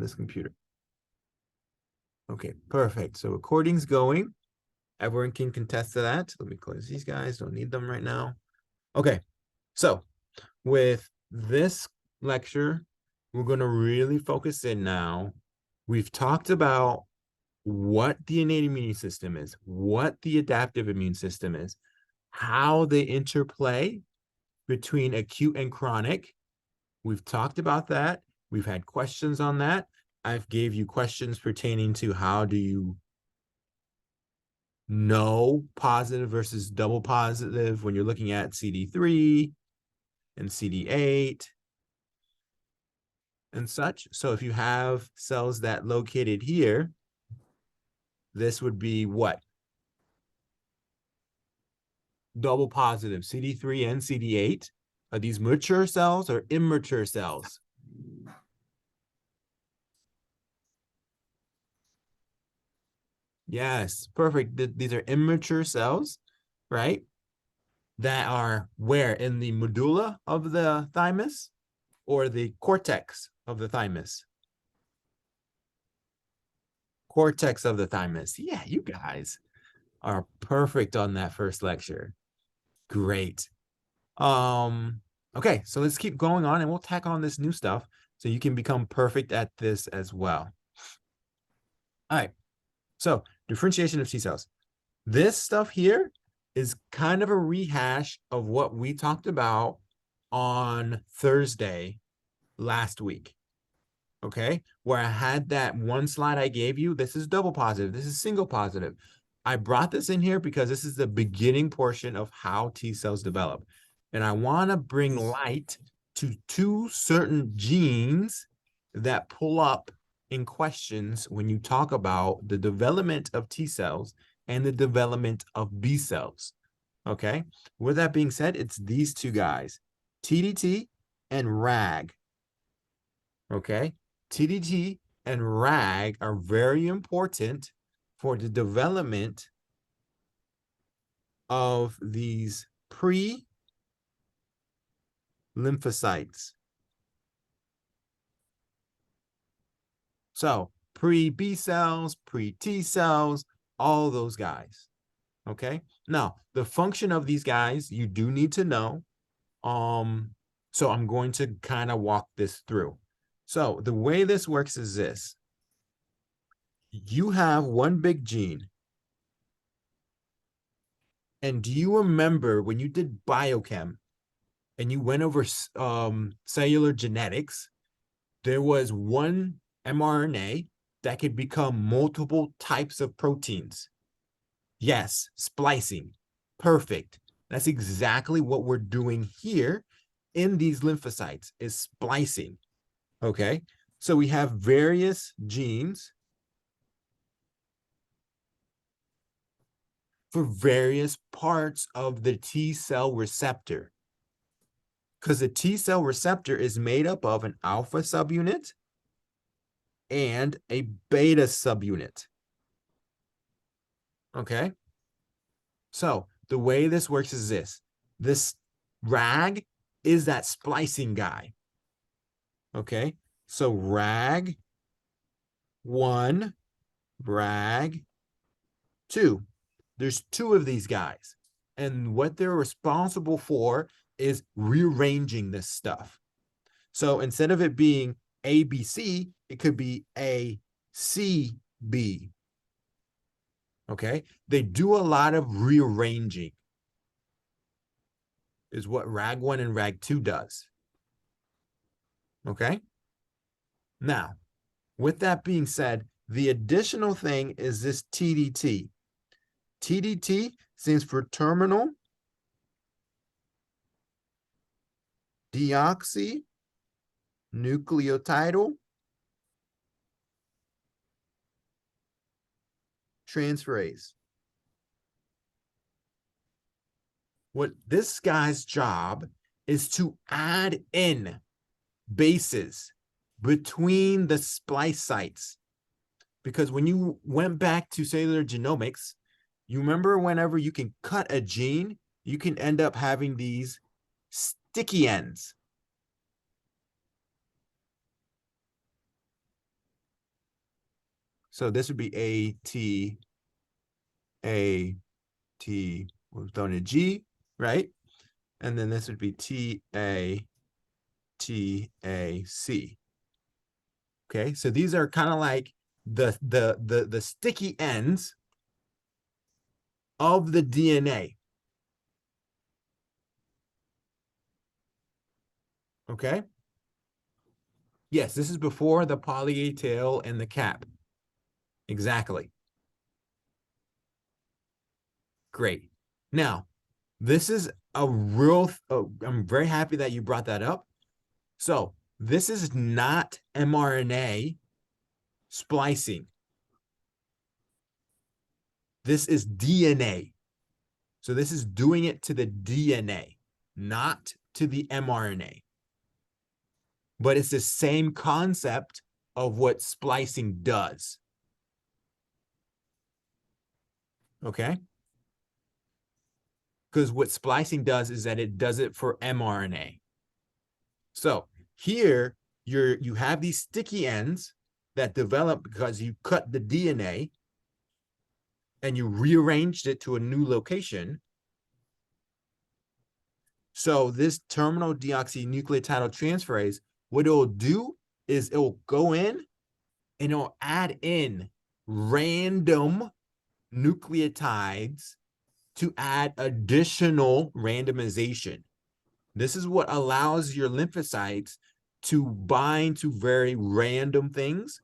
this computer. Okay, perfect. So recording's going. Everyone can contest to that. Let me close these guys. Don't need them right now. Okay, so with this lecture, we're going to really focus in now. We've talked about what the innate immune system is, what the adaptive immune system is, how they interplay between acute and chronic. We've talked about that. We've had questions on that. I've gave you questions pertaining to how do you know positive versus double positive when you're looking at CD3 and CD8 and such. So if you have cells that located here, this would be what? Double positive, CD3 and CD8. Are these mature cells or immature cells? Yes, perfect. These are immature cells, right? That are where? In the medulla of the thymus or the cortex of the thymus? Cortex of the thymus. Yeah, you guys are perfect on that first lecture. Great. Okay, so let's keep going on and we'll tack on this new stuff so you can become perfect at this as well. All right. So, differentiation of T cells. This stuff here is kind of a rehash of what we talked about on Thursday last week. Okay, where I had that one slide I gave you. This is double positive. This is single positive. I brought this in here because this is the beginning portion of how T cells develop. And I want to bring light to two certain genes that pull up in questions when you talk about the development of T cells and the development of B cells. Okay, with that being said, it's these two guys, TDT and RAG. Okay, TDT and RAG are very important for the development of these pre-lymphocytes. So pre-B cells, pre-T cells, all those guys. Okay, now the function of these guys you do need to know. So I'm going to kind of walk this through. So the way this works is this. You have one big gene. And do you remember when you did biochem and you went over cellular genetics, there was one mRNA that could become multiple types of proteins? Yes, splicing. Perfect. That's exactly what we're doing here in these lymphocytes is splicing. Okay, so we have various genes for various parts of the T cell receptor. Because the T cell receptor is made up of an alpha subunit and a beta subunit. Okay, so the way this works is this. This RAG is that splicing guy. Okay, so RAG 1, RAG 2. There's two of these guys. And what they're responsible for is rearranging this stuff. So instead of it being ABC, it could be ACB. Okay, they do a lot of rearranging, is what RAG1 and RAG2 does. Okay, now with that being said, the additional thing is this TDT. TDT stands for terminal deoxynucleotidal transferase. What this guy's job is to add in bases between the splice sites. Because when you went back to cellular genomics, you remember whenever you can cut a gene, you can end up having these sticky ends. So this would be A, T, we're throwing a G, right? And then this would be T, A, T, A, C. Okay, so these are kind of like the sticky ends of the DNA. Okay. Yes, this is before the poly A tail and the cap. Exactly. Great. Now, this is a real, I'm very happy that you brought that up. So this is not mRNA splicing. This is DNA. So this is doing it to the DNA, not to the mRNA. But it's the same concept of what splicing does. Okay? Because what splicing does is that it does it for mRNA. So here you have these sticky ends that develop because you cut the DNA and you rearranged it to a new location. So this terminal deoxynucleotide transferase, what it'll do is it'll go in and it'll add in random nucleotides to add additional randomization. This is what allows your lymphocytes to bind to very random things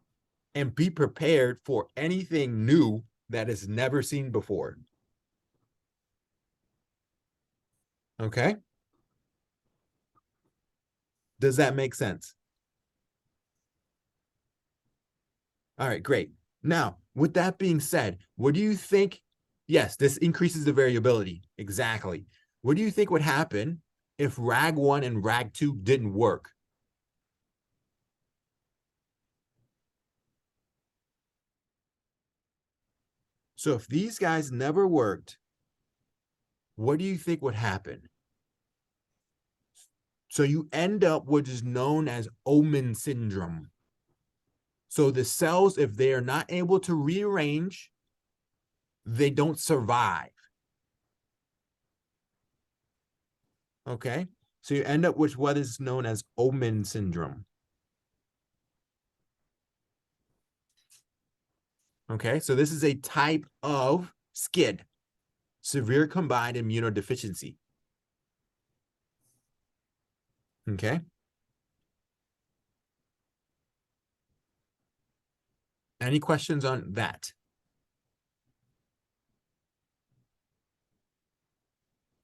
and be prepared for anything new that is never seen before. Okay? Does that make sense? All right, great. Now, with that being said, what do you think? Yes, this increases the variability. Exactly. What do you think would happen if RAG1 and RAG2 didn't work? So if these guys never worked, what do you think would happen? So you end up what is known as Omen syndrome. So the cells, if they are not able to rearrange, they don't survive. Okay? So you end up with what is known as Omen syndrome. Okay? So this is a type of SCID, severe combined immunodeficiency. Okay? Any questions on that?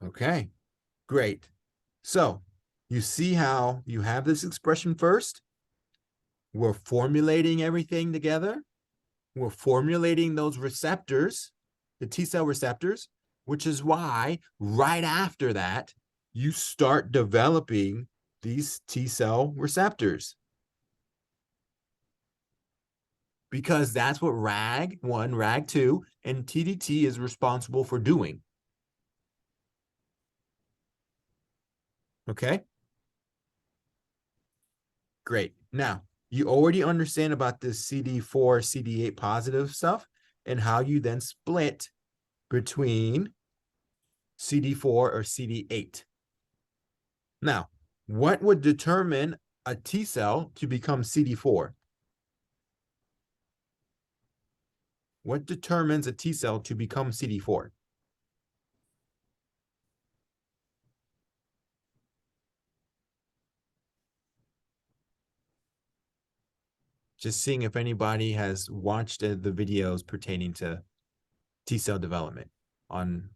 Okay, great. So you see how you have this expression first? We're formulating everything together. We're formulating those receptors, the T cell receptors, which is why right after that, you start developing these T cell receptors. Because that's what RAG1, RAG2, and TDT is responsible for doing. Okay? Great. Now, you already understand about this CD4, CD8 positive stuff and how you then split between CD4 or CD8. Now, what would determine a T cell to become CD4? What determines a T cell to become CD4? Just seeing if anybody has watched the videos pertaining to T cell development on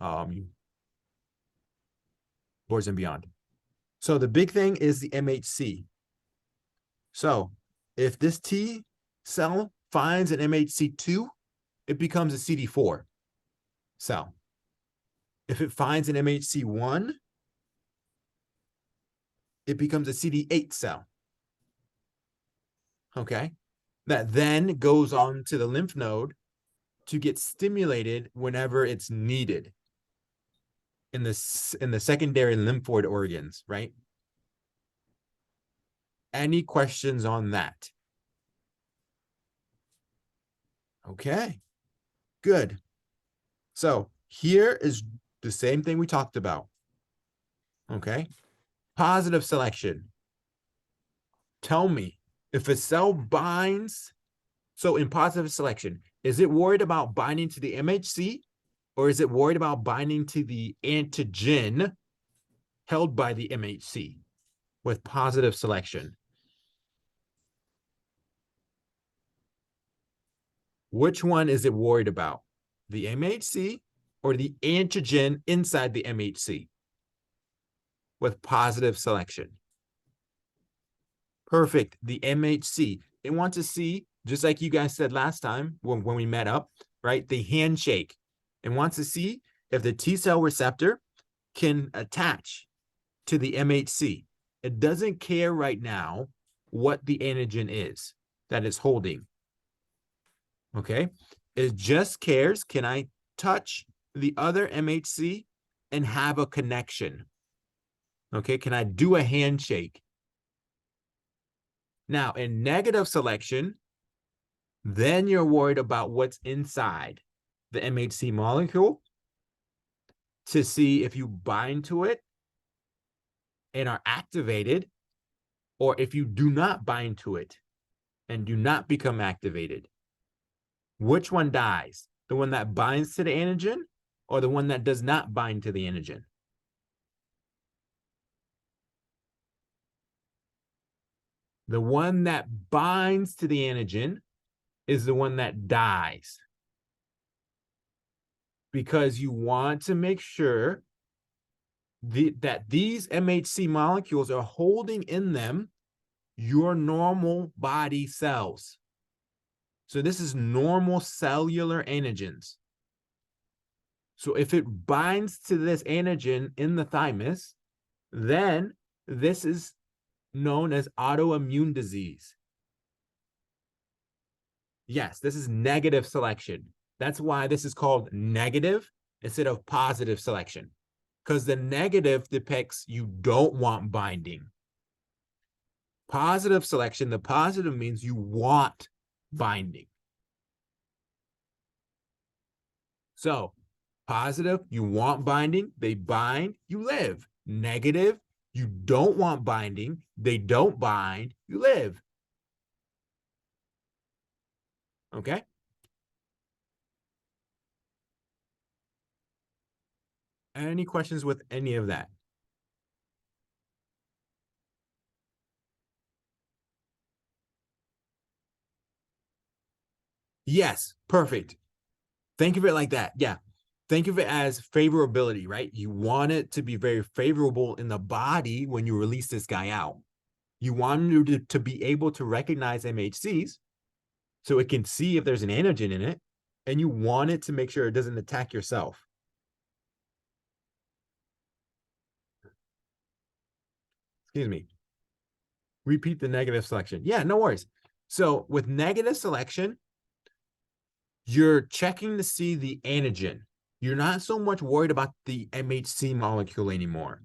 Boards and Beyond. So the big thing is the MHC. So if this T cell finds an MHC2, it becomes a CD4 cell. If it finds an MHC1, it becomes a CD8 cell. Okay. That then goes on to the lymph node to get stimulated whenever it's needed in the secondary lymphoid organs, right? Any questions on that? Okay, good. So here is the same thing we talked about. Okay, positive selection. Tell me if a cell binds. So in positive selection, is it worried about binding to the MHC or is it worried about binding to the antigen held by the MHC with positive selection? Which one is it worried about? The MHC or the antigen inside the MHC with positive selection? Perfect. The MHC. They want to see, just like you guys said last time when we met up, right? The handshake. It wants to see if the T cell receptor can attach to the MHC. It doesn't care right now what the antigen is that it's holding. Okay. It just cares, can I touch the other MHC and have a connection? Okay. Can I do a handshake? Now, in negative selection, then you're worried about what's inside the MHC molecule to see if you bind to it and are activated, or if you do not bind to it and do not become activated. Which one dies? The one that binds to the antigen or the one that does not bind to the antigen? The one that binds to the antigen is the one that dies, because you want to make sure that these MHC molecules are holding in them your normal body cells. So this is normal cellular antigens. So if it binds to this antigen in the thymus, then this is known as autoimmune disease. Yes, this is negative selection. That's why this is called negative instead of positive selection, because the negative depicts you don't want binding. Positive selection, the positive means you want binding. So positive, you want binding, they bind, you live. Negative, you don't want binding, they don't bind, you live. Okay? Any questions with any of that? Yes, perfect. Think of it like that. Yeah. Think of it as favorability, right? You want it to be very favorable in the body when you release this guy out. You want him to be able to recognize MHCs so it can see if there's an antigen in it, and you want it to make sure it doesn't attack yourself. Excuse me. Repeat the negative selection. Yeah, no worries. So with negative selection, you're checking to see the antigen. You're not so much worried about the MHC molecule anymore,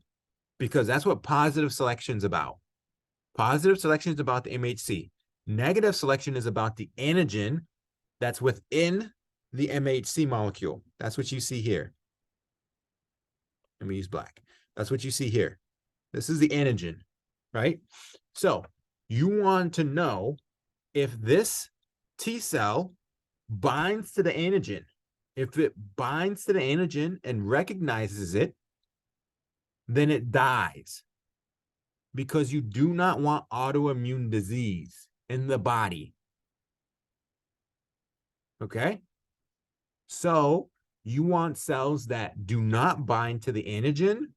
because that's what positive selection is about. Positive selection is about the MHC. Negative selection is about the antigen that's within the MHC molecule. That's what you see here. Let me use black. That's what you see here. This is the antigen, right? So you want to know if this T cell binds to the antigen. If it binds to the antigen and recognizes it, then it dies, because you do not want autoimmune disease in the body. Okay? So you want cells that do not bind to the antigen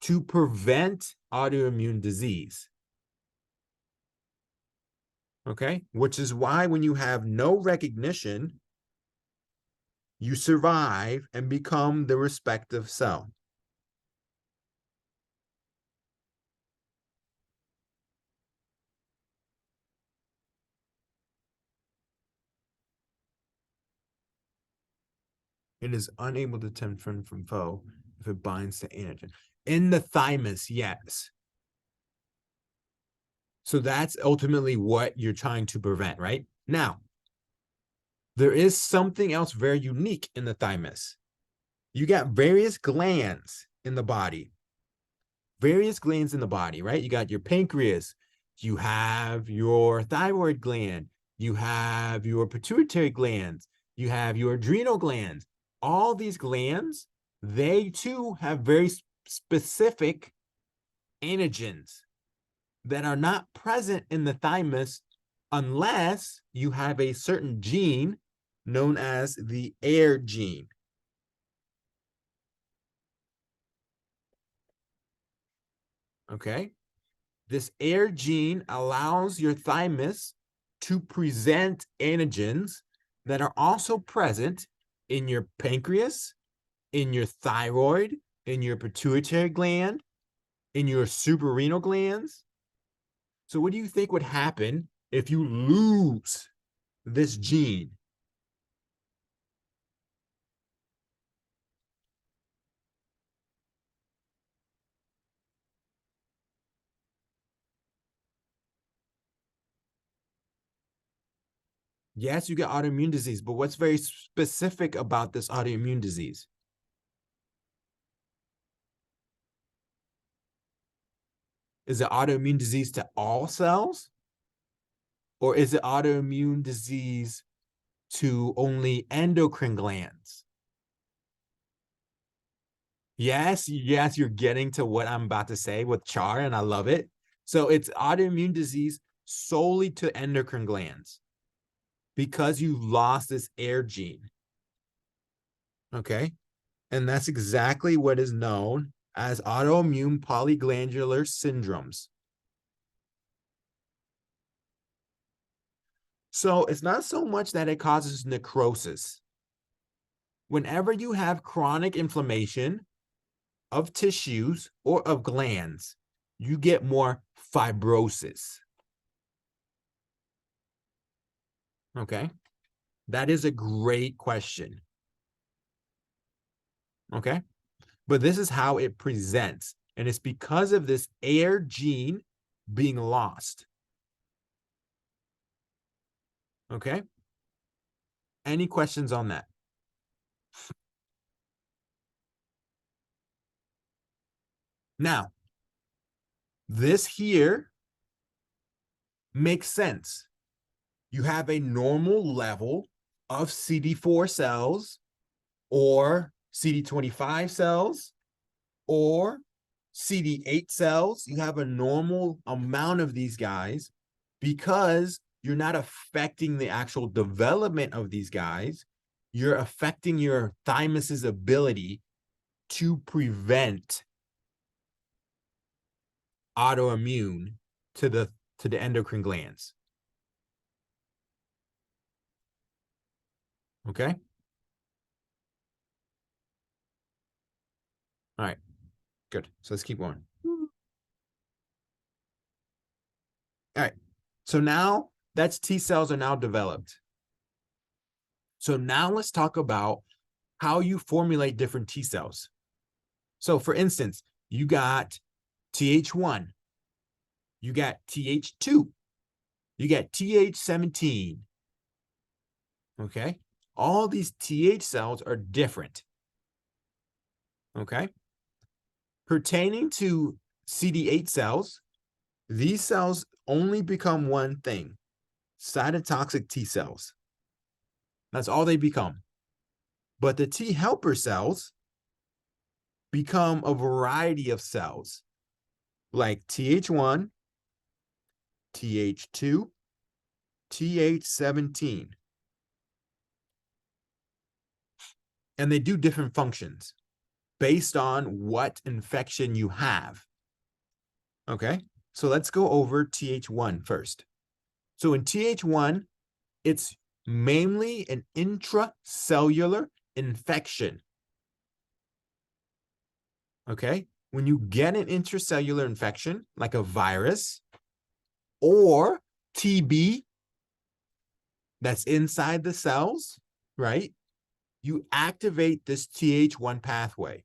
to prevent autoimmune disease. Okay? Which is why when you have no recognition, you survive and become the respective cell. It is unable to tend friend from foe if it binds to antigen. In the thymus, yes. So that's ultimately what you're trying to prevent, right? Now, there is something else very unique in the thymus. You got various glands in the body. Right? You got your pancreas, you have your thyroid gland, you have your pituitary glands, you have your adrenal glands. All these glands, they too have very specific antigens that are not present in the thymus unless you have a certain gene known as the air gene. Okay? This air gene allows your thymus to present antigens that are also present in your pancreas, in your thyroid, in your pituitary gland, in your suprarenal glands. So what do you think would happen if you lose this gene? Yes, you get autoimmune disease, but what's very specific about this autoimmune disease? Is it autoimmune disease to all cells? Or is it autoimmune disease to only endocrine glands? Yes, you're getting to what I'm about to say with CHAR, and I love it. So it's autoimmune disease solely to endocrine glands because you lost this air gene. Okay. And that's exactly what is known as autoimmune polyglandular syndromes. So it's not so much that it causes necrosis. Whenever you have chronic inflammation of tissues or of glands, you get more fibrosis. Okay. That is a great question. Okay. But this is how it presents. And it's because of this air gene being lost. Okay. Any questions on that? Now, this here makes sense. You have a normal level of CD4 cells or CD25 cells or CD8 cells. You have a normal amount of these guys because you're not affecting the actual development of these guys. You're affecting your thymus's ability to prevent autoimmune to the endocrine glands. Okay. All right. Good. So let's keep going. All right. So now that's T cells are now developed. So now let's talk about how you formulate different T cells. So for instance, you got Th1, you got Th2, you got Th17. Okay. All these Th cells are different. Okay. Pertaining to CD8 cells, these cells only become one thing: cytotoxic T cells. That's all they become. But the T helper cells become a variety of cells like Th1, Th2, Th17. And they do different functions based on what infection you have. Okay, so let's go over Th1 first. So in Th1, it's mainly an intracellular infection. Okay, when you get an intracellular infection, like a virus or TB that's inside the cells, right? You activate this Th1 pathway.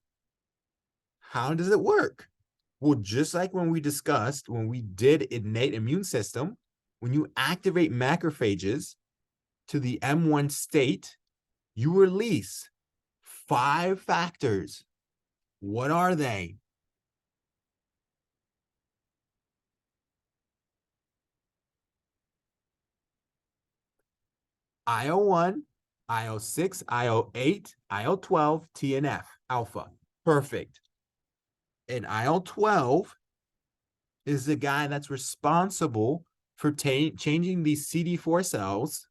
How does it work? Well, just like when we discussed, when we did innate immune system, when you activate macrophages, to the M1 state, you release 5 factors. What are they? IO1, IO6, IO8, IO12, TNF, alpha. Perfect. And IL-12 is the guy that's responsible for changing these CD4 cells,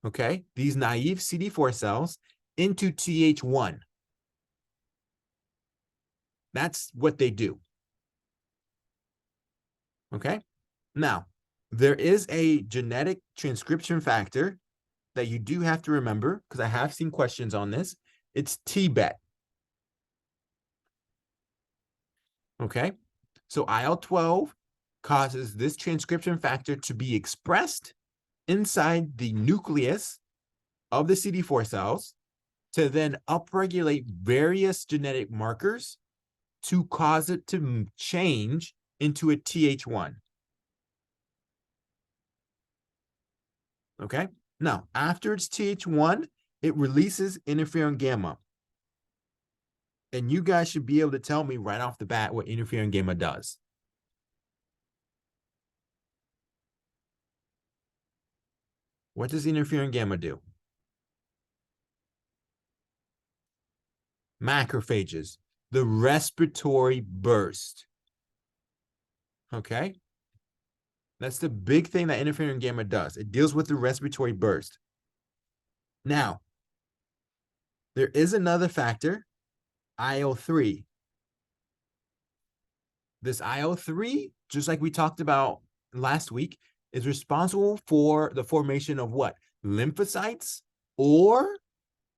okay, these naive CD4 cells into Th1. That's what they do. Okay. Now, there is a genetic transcription factor that you do have to remember, because I have seen questions on this. It's TBET. Okay. So IL-12 causes this transcription factor to be expressed inside the nucleus of the CD4 cells to then upregulate various genetic markers to cause it to change into a Th1. Okay. Now, after it's Th1, it releases interferon gamma. And you guys should be able to tell me right off the bat what interferon gamma does. What does interferon gamma do? Macrophages, the respiratory burst. Okay. That's the big thing that interferon gamma does. It deals with the respiratory burst. Now, there is another factor, IL-3. This IL-3, just like we talked about last week, is responsible for the formation of what? Lymphocytes or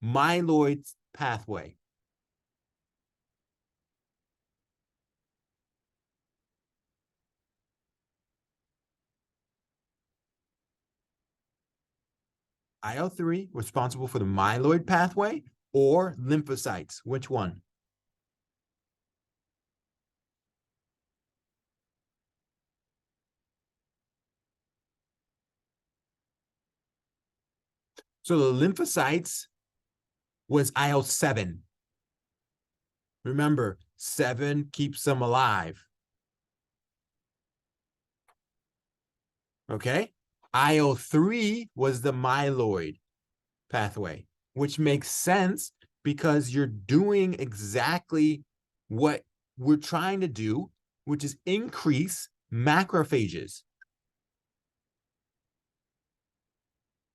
myeloid pathway. IL-3 responsible for the myeloid pathway or lymphocytes. Which one? So the lymphocytes was IL-7. Remember, 7 keeps them alive. Okay? IL-3 was the myeloid pathway, which makes sense because you're doing exactly what we're trying to do, which is increase macrophages.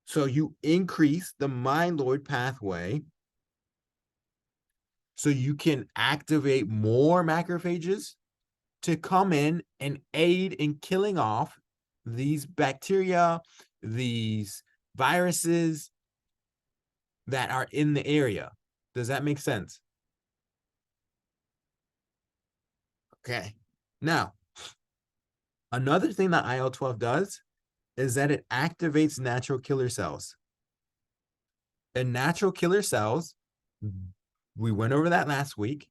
So you increase the myeloid pathway so you can activate more macrophages to come in and aid in killing off these bacteria, these viruses that are in the area. Does that make sense? Okay. Now, another thing that IL-12 does is that it activates natural killer cells. And natural killer cells, we went over that last week.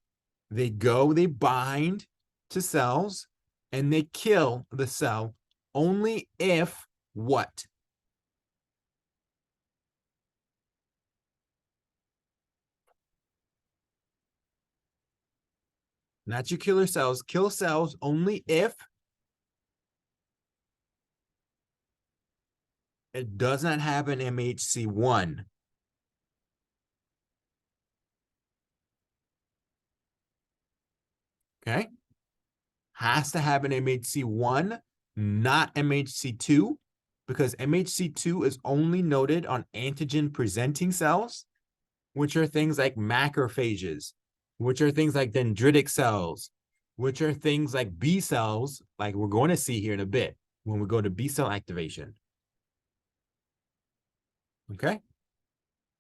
They bind to cells, and they kill the cell only if what? Natural killer cells kill cells only if it does not have an MHC1. Okay. Has to have an MHC1, not MHC2, because MHC2 is only noted on antigen presenting cells, which are things like macrophages, which are things like dendritic cells, which are things like B cells, like we're going to see here in a bit when we go to B cell activation. Okay.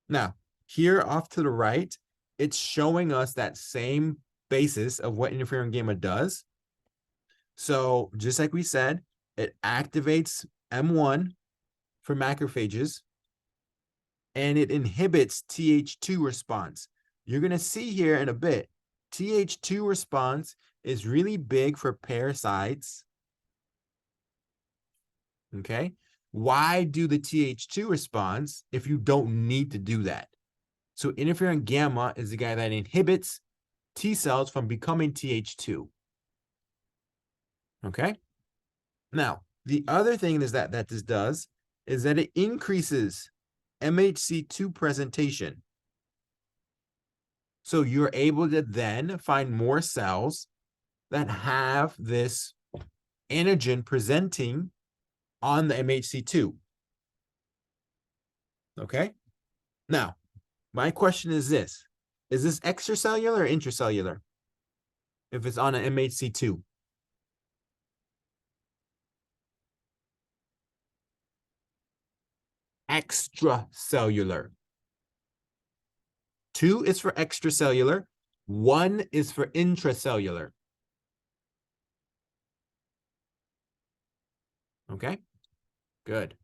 Now, here off to the right, it's showing us that same basis of what interferon gamma does. So just like we said, it activates M1 for macrophages, and it inhibits Th2 response. You're going to see here in a bit, Th2 response is really big for parasites. Okay. why do the Th2 response if you don't need to do that? So interferon gamma is the guy that inhibits T cells from becoming Th2. Okay? Now, the other thing is that this does is that it increases MHC2 presentation. So you're able to then find more cells that have this antigen presenting on the MHC2. Okay? Now, my question is this extracellular or intracellular? If it's on an MHC2. Extracellular. 2 is for extracellular. 1 is for intracellular. Okay, good.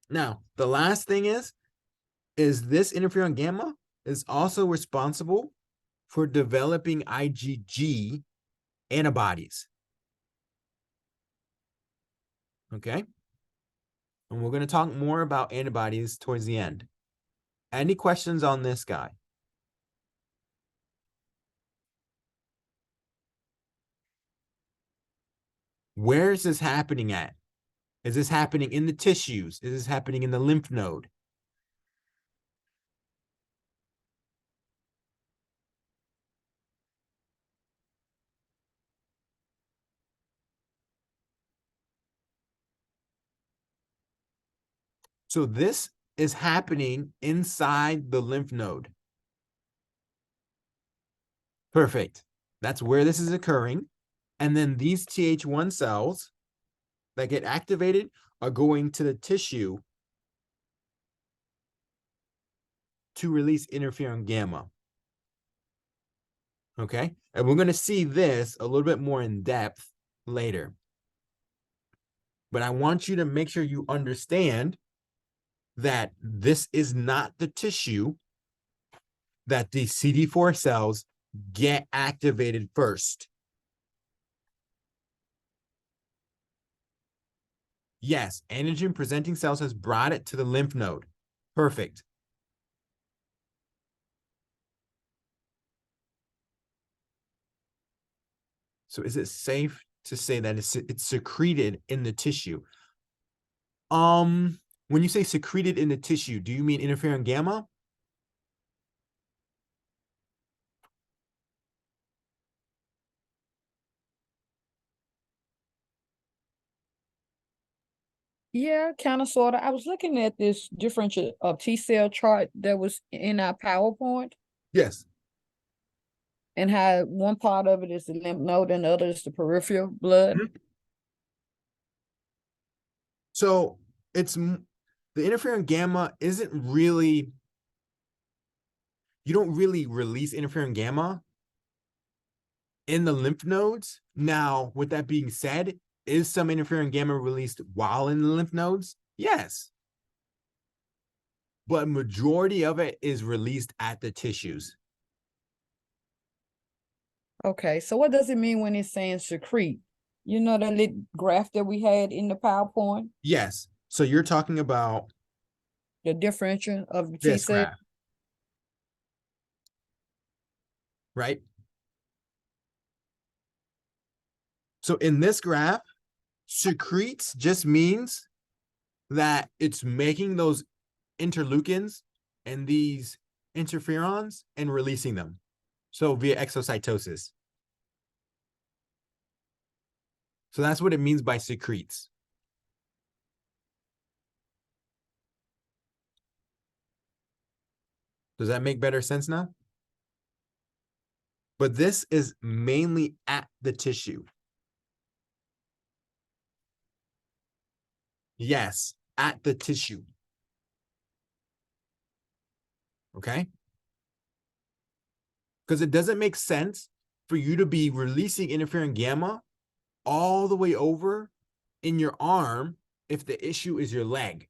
Now, the last thing is this interferon gamma is also responsible for developing IgG antibodies. Okay, and we're going to talk more about antibodies towards the end. Any questions on this guy? Where is this happening at? Is this happening in the tissues? Is this happening in the lymph node? So this is happening inside the lymph node. Perfect. That's where this is occurring. And then these Th1 cells that get activated are going to the tissue to release interferon gamma. Okay? And we're going to see this a little bit more in depth later. But I want you to make sure you understand that this is not the tissue that the CD4 cells get activated first. Yes, antigen presenting cells has brought it to the lymph node. Perfect. So is it safe to say that it's secreted in the tissue? When you say secreted in the tissue, do you mean interferon gamma? Yeah, kind of, sort of. I was looking at this differential of T cell chart that was in our PowerPoint, Yes. and how one part of it is the lymph node and the other is the peripheral blood. Mhm. So it's the interferon gamma isn't really, you don't really release interferon gamma in the lymph nodes. Now, with that being said, is some interferon gamma released while in the lymph nodes? Yes. But majority of it is released at the tissues. Okay, so what does it mean when it's saying secrete? You know that little graph that we had in the PowerPoint, Yes. So you're talking about the differential of the T this cell? graph, right? So in this graph, secretes just means that it's making those interleukins and these interferons and releasing them. So via exocytosis. So that's what it means by secretes. Does that make better sense now? But this is mainly at the tissue. Yes, at the tissue. Okay? Because it doesn't make sense for you to be releasing interferon gamma all the way over in your arm if the issue is your leg.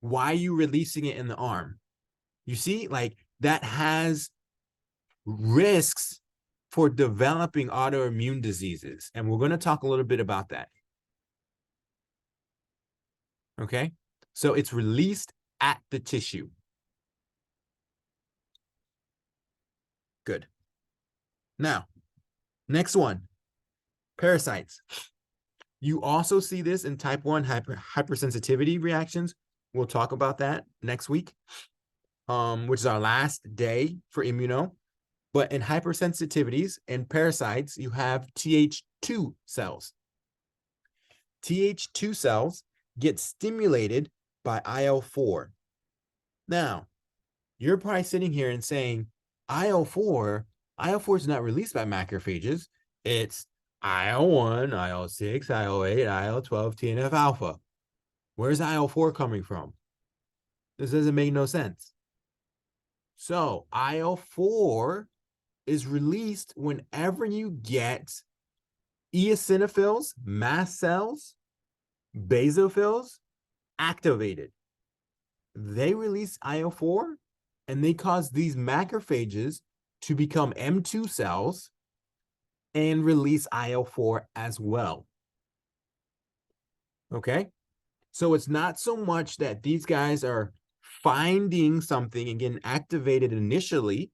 Why are you releasing it in the arm? You see, like that has risks for developing autoimmune diseases. And we're going to talk a little bit about that. Okay, so it's released at the tissue. Good. Now, next one, parasites. You also see this in type 1 hypersensitivity reactions. We'll talk about that next week, which is our last day for immuno. But in hypersensitivities and parasites, you have Th2 cells. Th2 cells get stimulated by IL-4. Now, you're probably sitting here and saying, IL-4 is not released by macrophages. It's IL-1, IL-6, IL-8, IL-12, TNF alpha. Where's IL-4 coming from? This doesn't make no sense. So IL-4 is released whenever you get eosinophils, mast cells, basophils activated. They release IL-4 and they cause these macrophages to become M2 cells and release IL-4 as well. Okay? So it's not so much that these guys are finding something and getting activated initially.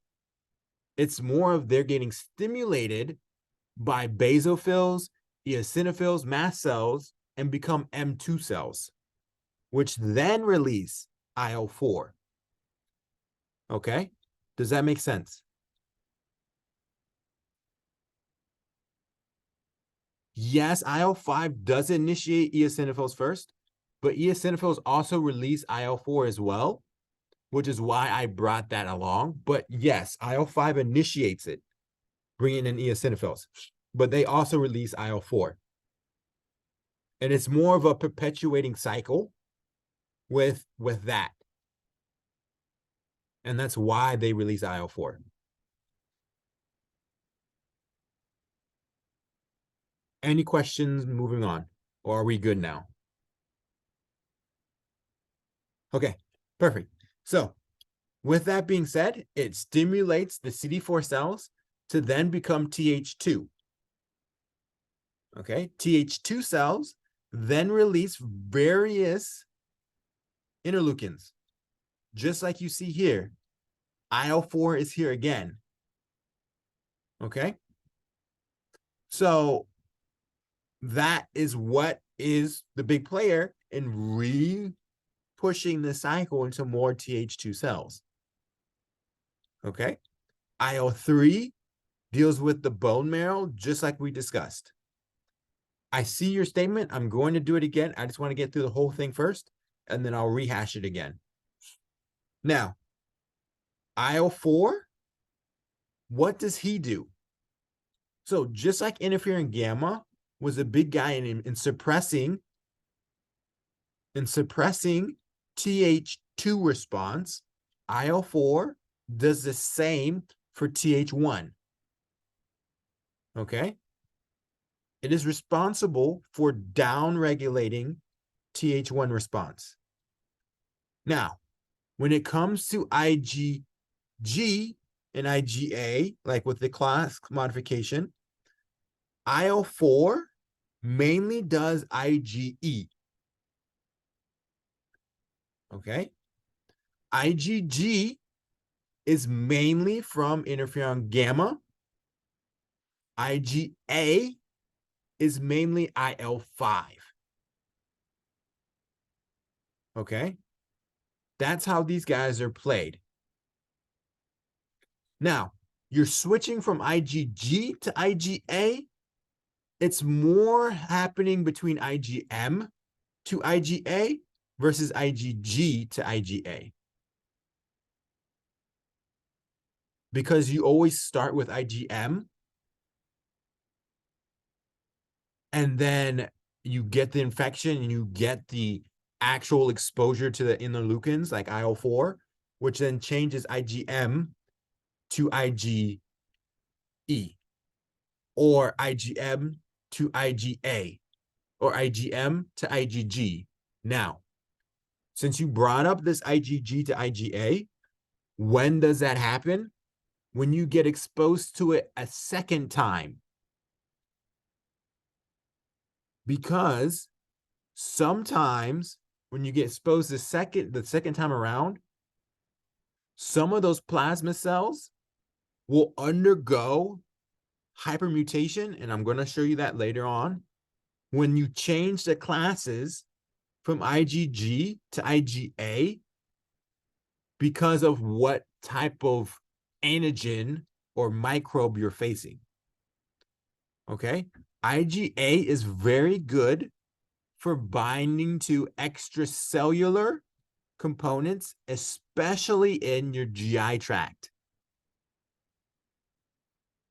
It's more of they're getting stimulated by basophils, eosinophils, mast cells, and become M2 cells, which then release IL-4. Okay? Does that make sense? Yes, IL-5 does initiate eosinophils first, but eosinophils also release IL-4 as well, which is why I brought that along. But yes, IL-5 initiates it, bringing in eosinophils, but they also release IL-4. And it's more of a perpetuating cycle with that. And that's why they release IL-4. Any questions moving on? Or are we good now? Okay, perfect. So with that being said, it stimulates the CD4 cells to then become Th2. Okay, Th2 cells then release various interleukins. Just like you see here, IL-4 is here again. Okay, so that is what is the big player in pushing the cycle into more Th2 cells. Okay, IL-3 deals with the bone marrow, just like we discussed. I see your statement. I'm going to do it again. I just want to get through the whole thing first, and then I'll rehash it again. Now, IL-4, what does he do? So just like interferon gamma was a big guy in suppressing Th2 response, IL-4 does the same for Th1. Okay? It is responsible for down-regulating Th1 response. Now, when it comes to IgG and IgA, like with the class modification, IL-4 mainly does IgE. Okay? IgG is mainly from interferon gamma. IgA is mainly IL-5. Okay? That's how these guys are played. Now, you're switching from IgG to IgA. It's more happening between IgM to IgA versus IgG to IgA. Because you always start with IgM and then you get the infection and you get the actual exposure to the interleukins like IL-4, which then changes IgM to IgE or IgM to IgA or IgM to IgG. Now, since you brought up this IgG to IgA, when does that happen? When you get exposed to it a second time. Because sometimes when you get exposed the second time around, some of those plasma cells will undergo hypermutation, and I'm going to show you that later on. When you change the classes from IgG to IgA because of what type of antigen or microbe you're facing. Okay? IgA is very good for binding to extracellular components, especially in your GI tract.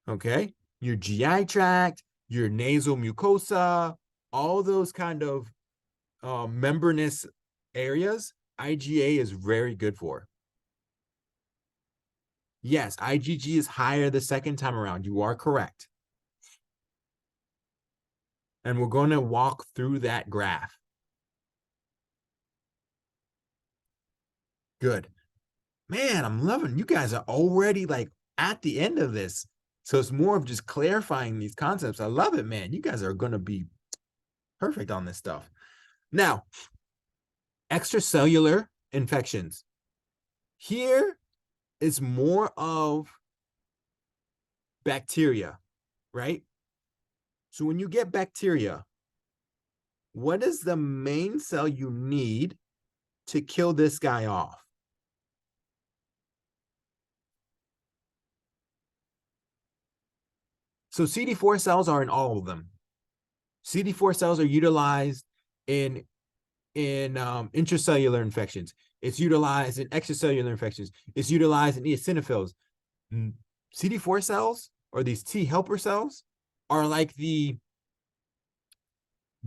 Okay? Your GI tract, your nasal mucosa, all those kind of membranous areas, IgA is very good for. Yes, IgG is higher the second time around. You are correct. And we're going to walk through that graph. Good. Man, I'm loving you guys are already like at the end of this. So it's more of just clarifying these concepts. I love it, man. You guys are going to be perfect on this stuff. Now, extracellular infections. Here is more of bacteria, right? So when you get bacteria, what is the main cell you need to kill this guy off? So CD4 cells are in all of them. CD4 cells are utilized in intracellular infections. It's utilized in extracellular infections. It's utilized in eosinophils. CD4 cells, or these T helper cells, are like the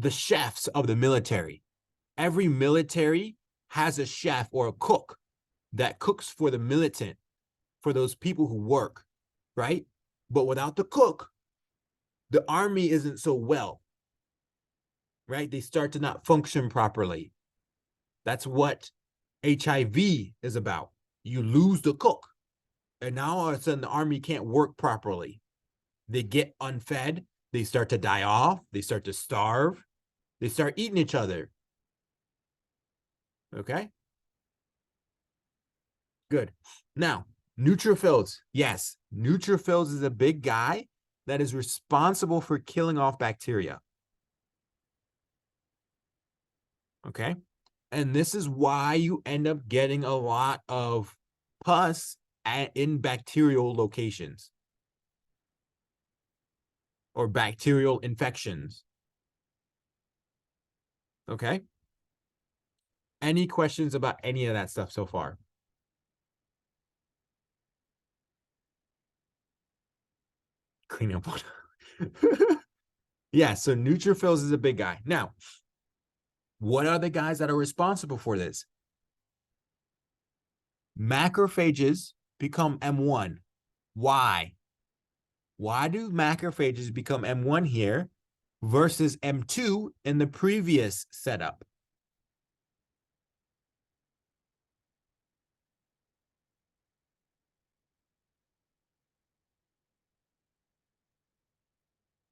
chefs of the military. Every military has a chef or a cook that cooks for the militant, for those people who work, right? But without the cook, the army isn't so well, right? They start to not function properly. That's what HIV is about. You lose the cook, and now all of a sudden the army can't work properly. They get unfed, they start to die off, they start to starve, they start eating each other. Okay? Good. Now, neutrophils. Yes, neutrophils is a big guy that is responsible for killing off bacteria. Okay? And this is why you end up getting a lot of pus in bacterial locations or bacterial infections. Okay? Any questions about any of that stuff so far? Clean up on. Yeah, so neutrophils is a big guy. Now, what are the guys that are responsible for this? Macrophages become M1. Why? Why do macrophages become M1 here versus M2 in the previous setup?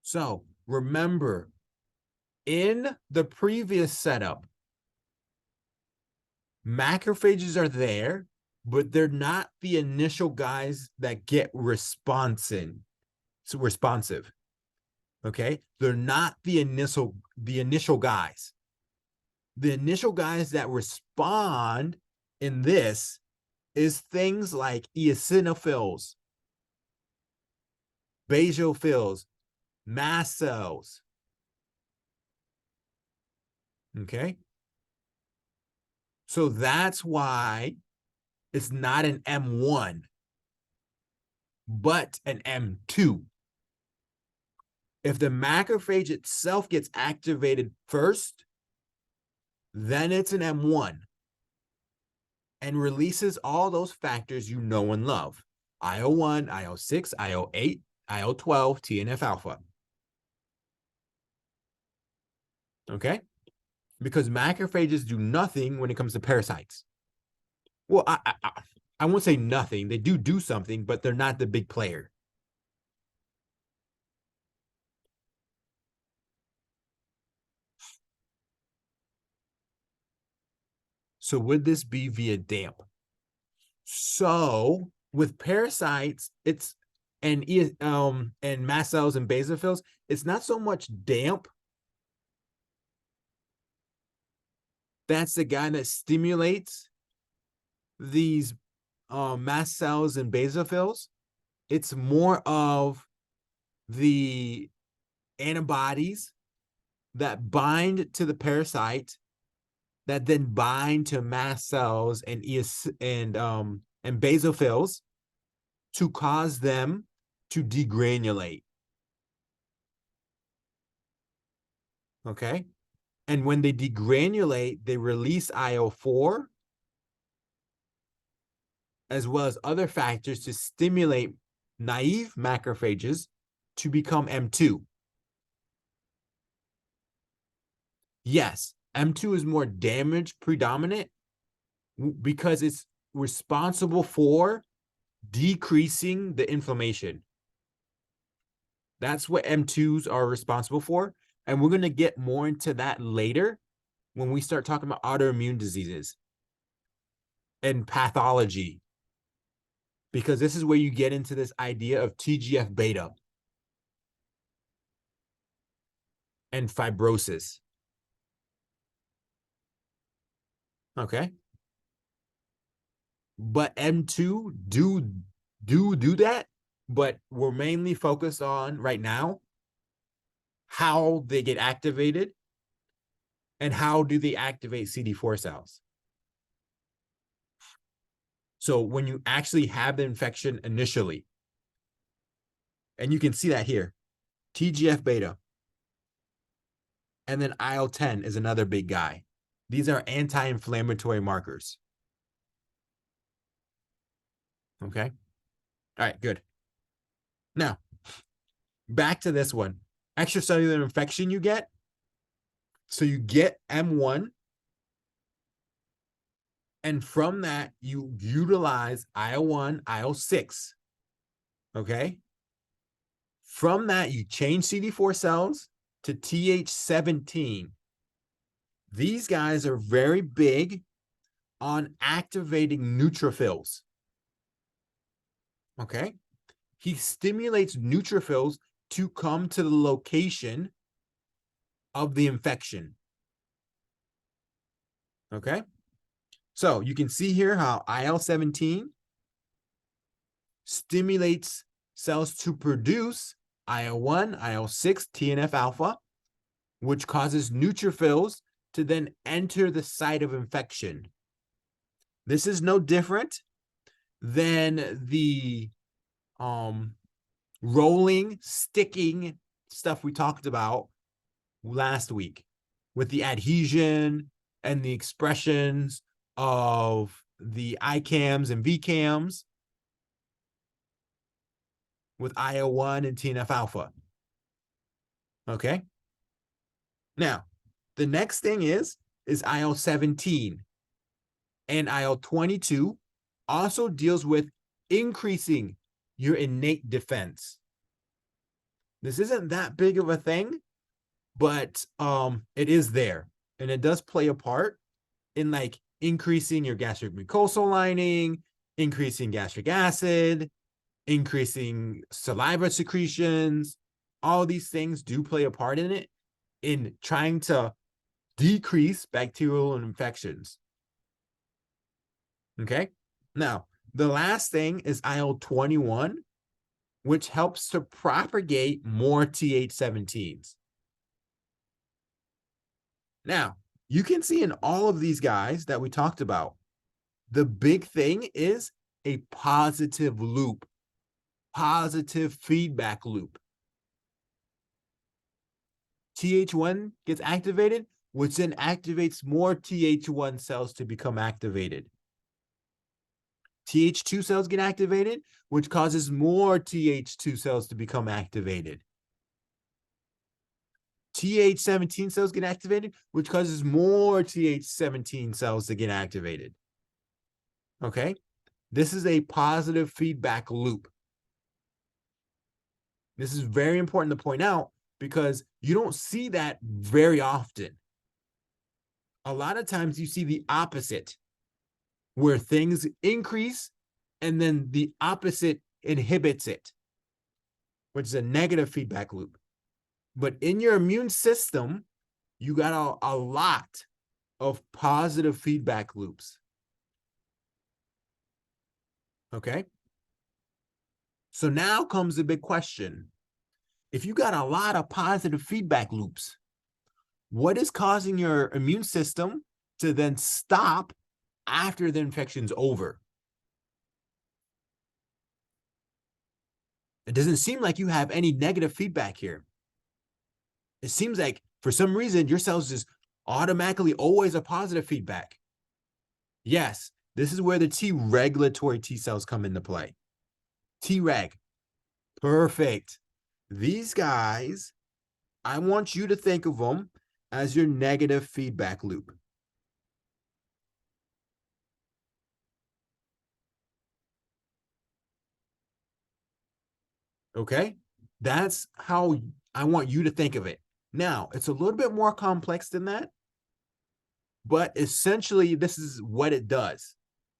So remember, in the previous setup, macrophages are there, but they're not the initial guys that get responsive. Okay? They're not the initial guys. The initial guys that respond in this is things like eosinophils, basophils, mast cells. Okay? So that's why it's not an M1, but an M2. If the macrophage itself gets activated first, then it's an M1 and releases all those factors you know and love. IL-1, IL-6, IL-8, IL-12, TNF alpha. Okay? Because macrophages do nothing when it comes to parasites. Well, I won't say nothing. They do something, but they're not the big player. So would this be via damp? So with parasites, it's and mast cells and basophils, it's not so much damp. That's the guy that stimulates these mast cells and basophils. It's more of the antibodies that bind to the parasite that then bind to mast cells and basophils to cause them to degranulate. Okay. And when they degranulate, they release IL-4 as well as other factors to stimulate naive macrophages to become M2. Yes, M2 is more damage predominant because it's responsible for decreasing the inflammation. That's what M2s are responsible for. And we're going to get more into that later when we start talking about autoimmune diseases and pathology, because this is where you get into this idea of TGF beta and fibrosis. Okay. But M2 do that, but we're mainly focused on right now how they get activated and how do they activate CD4 cells. So when you actually have the infection initially, and you can see that here, TGF beta, and then IL-10 is another big guy. These are anti-inflammatory markers. Okay. All right, good. Now, back to this one. Extracellular infection you get. So you get M1, and from that, you utilize IL-1, IL-6. Okay. From that, you change CD4 cells to Th17. These guys are very big on activating neutrophils. Okay. He stimulates neutrophils to come to the location of the infection. Okay. So you can see here how IL-17 stimulates cells to produce IL-1, IL-6, TNF alpha, which causes neutrophils to then enter the site of infection. This is no different than the rolling, sticking stuff we talked about last week with the adhesion and the expressions of the ICAMs and VCAMs with IL-1 and TNF alpha. Okay. Now, the next thing is IL-17 and IL-22 also deals with increasing your innate defense. This isn't that big of a thing, but it is there, and it does play a part in like increasing your gastric mucosal lining, increasing gastric acid, increasing saliva secretions. All these things do play a part in it, in trying to decrease bacterial infections. Okay. Now, the last thing is IL-21, which helps to propagate more Th17s. Now, you can see in all of these guys that we talked about, the big thing is a positive loop, positive feedback loop. Th1 gets activated, which then activates more Th1 cells to become activated. Th2 cells get activated, which causes more Th2 cells to become activated. Th17 cells get activated, which causes more Th17 cells to get activated. Okay? This is a positive feedback loop. This is very important to point out because you don't see that very often. A lot of times you see the opposite, where things increase and then the opposite inhibits it, which is a negative feedback loop. But in your immune system, you got a lot of positive feedback loops. Okay? So now comes the big question. If you got a lot of positive feedback loops, what is causing your immune system to then stop after the infection's over? It doesn't seem like you have any negative feedback here. It seems like for some reason your cells just automatically always a positive feedback. Yes, this is where the T regulatory T cells come into play. Treg, perfect. These guys, I want you to think of them as your negative feedback loop. Okay, that's how I want you to think of it. Now, it's a little bit more complex than that, but essentially, this is what it does.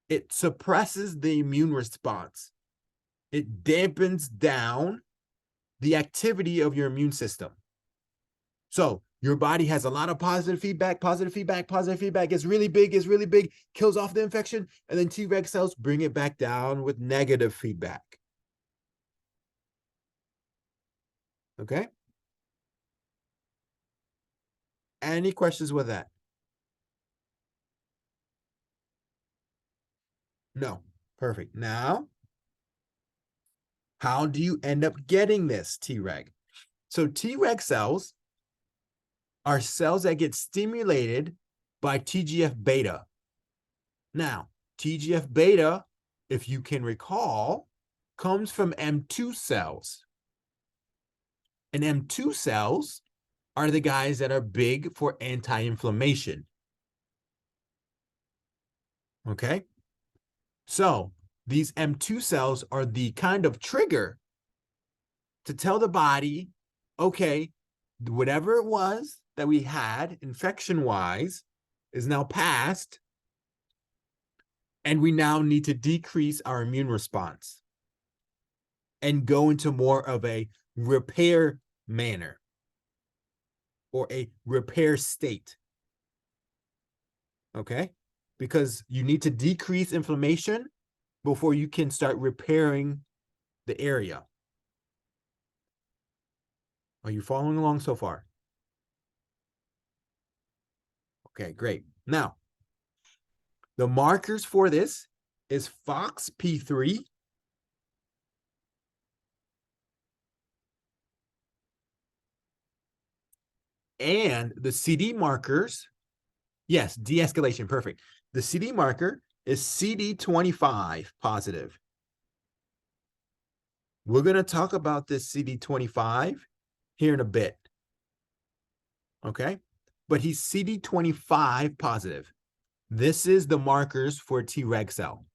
It suppresses the immune response. It dampens down the activity of your immune system. So your body has a lot of positive feedback, gets really big, kills off the infection, and then Treg cells bring it back down with negative feedback. Okay? Any questions with that? No. Perfect. Now, how do you end up getting this Treg? So Treg cells are cells that get stimulated by TGF beta. Now, TGF beta, if you can recall, comes from M2 cells. And M2 cells are the guys that are big for anti-inflammation. Okay? So these M2 cells are the kind of trigger to tell the body, okay, whatever it was that we had infection-wise is now past, and we now need to decrease our immune response and go into more of a repair manner or a repair state. Okay? Because you need to decrease inflammation before you can start repairing the area. Are you following along so far? Okay, great. Now, the markers for this is FOXP3 and the CD markers. Yes, de-escalation, perfect. The CD marker is CD25 positive. We're going to talk about this CD25 here in a bit. Okay? But he's CD25 positive. This is the markers for Treg cell.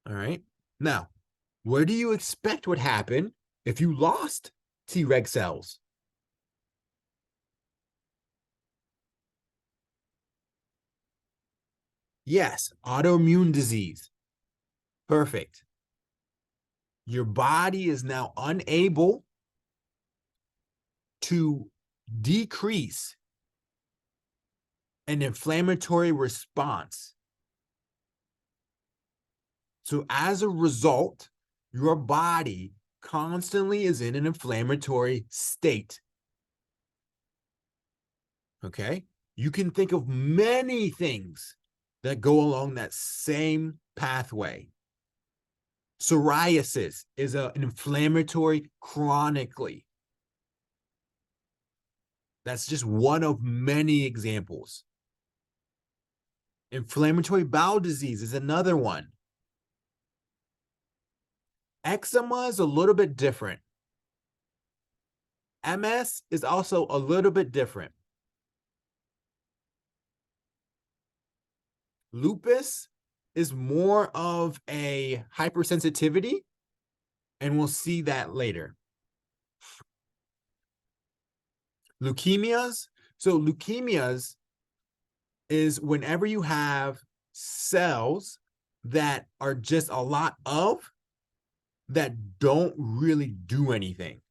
All right? Now, what do you expect would happen if you lost Treg cells? Yes, autoimmune disease. Perfect. Your body is now unable to decrease an inflammatory response. So as a result, your body constantly is in an inflammatory state. Okay? You can think of many things that go along that same pathway. Psoriasis is an inflammatory chronically. That's just one of many examples. Inflammatory bowel disease is another one. Eczema is a little bit different. MS is also a little bit different. Lupus is more of a hypersensitivity, and we'll see that later. Leukemias, So leukemias is whenever you have cells that are just a lot of that don't really do anything.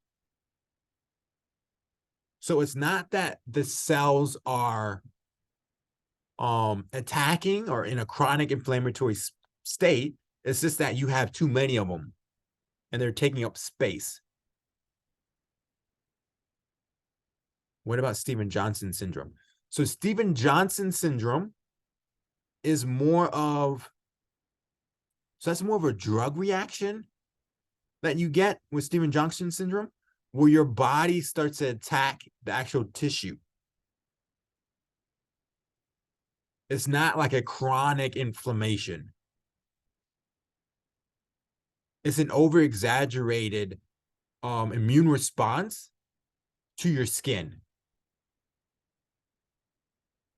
So it's not that the cells are attacking or in a chronic inflammatory state. It's just that you have too many of them and they're taking up space. What about Stevens-Johnson syndrome? So Stevens-Johnson syndrome is more of, so that's more of a drug reaction that you get with Stevens-Johnson syndrome, where your body starts to attack the actual tissue. It's not like a chronic inflammation. It's an over-exaggerated immune response to your skin.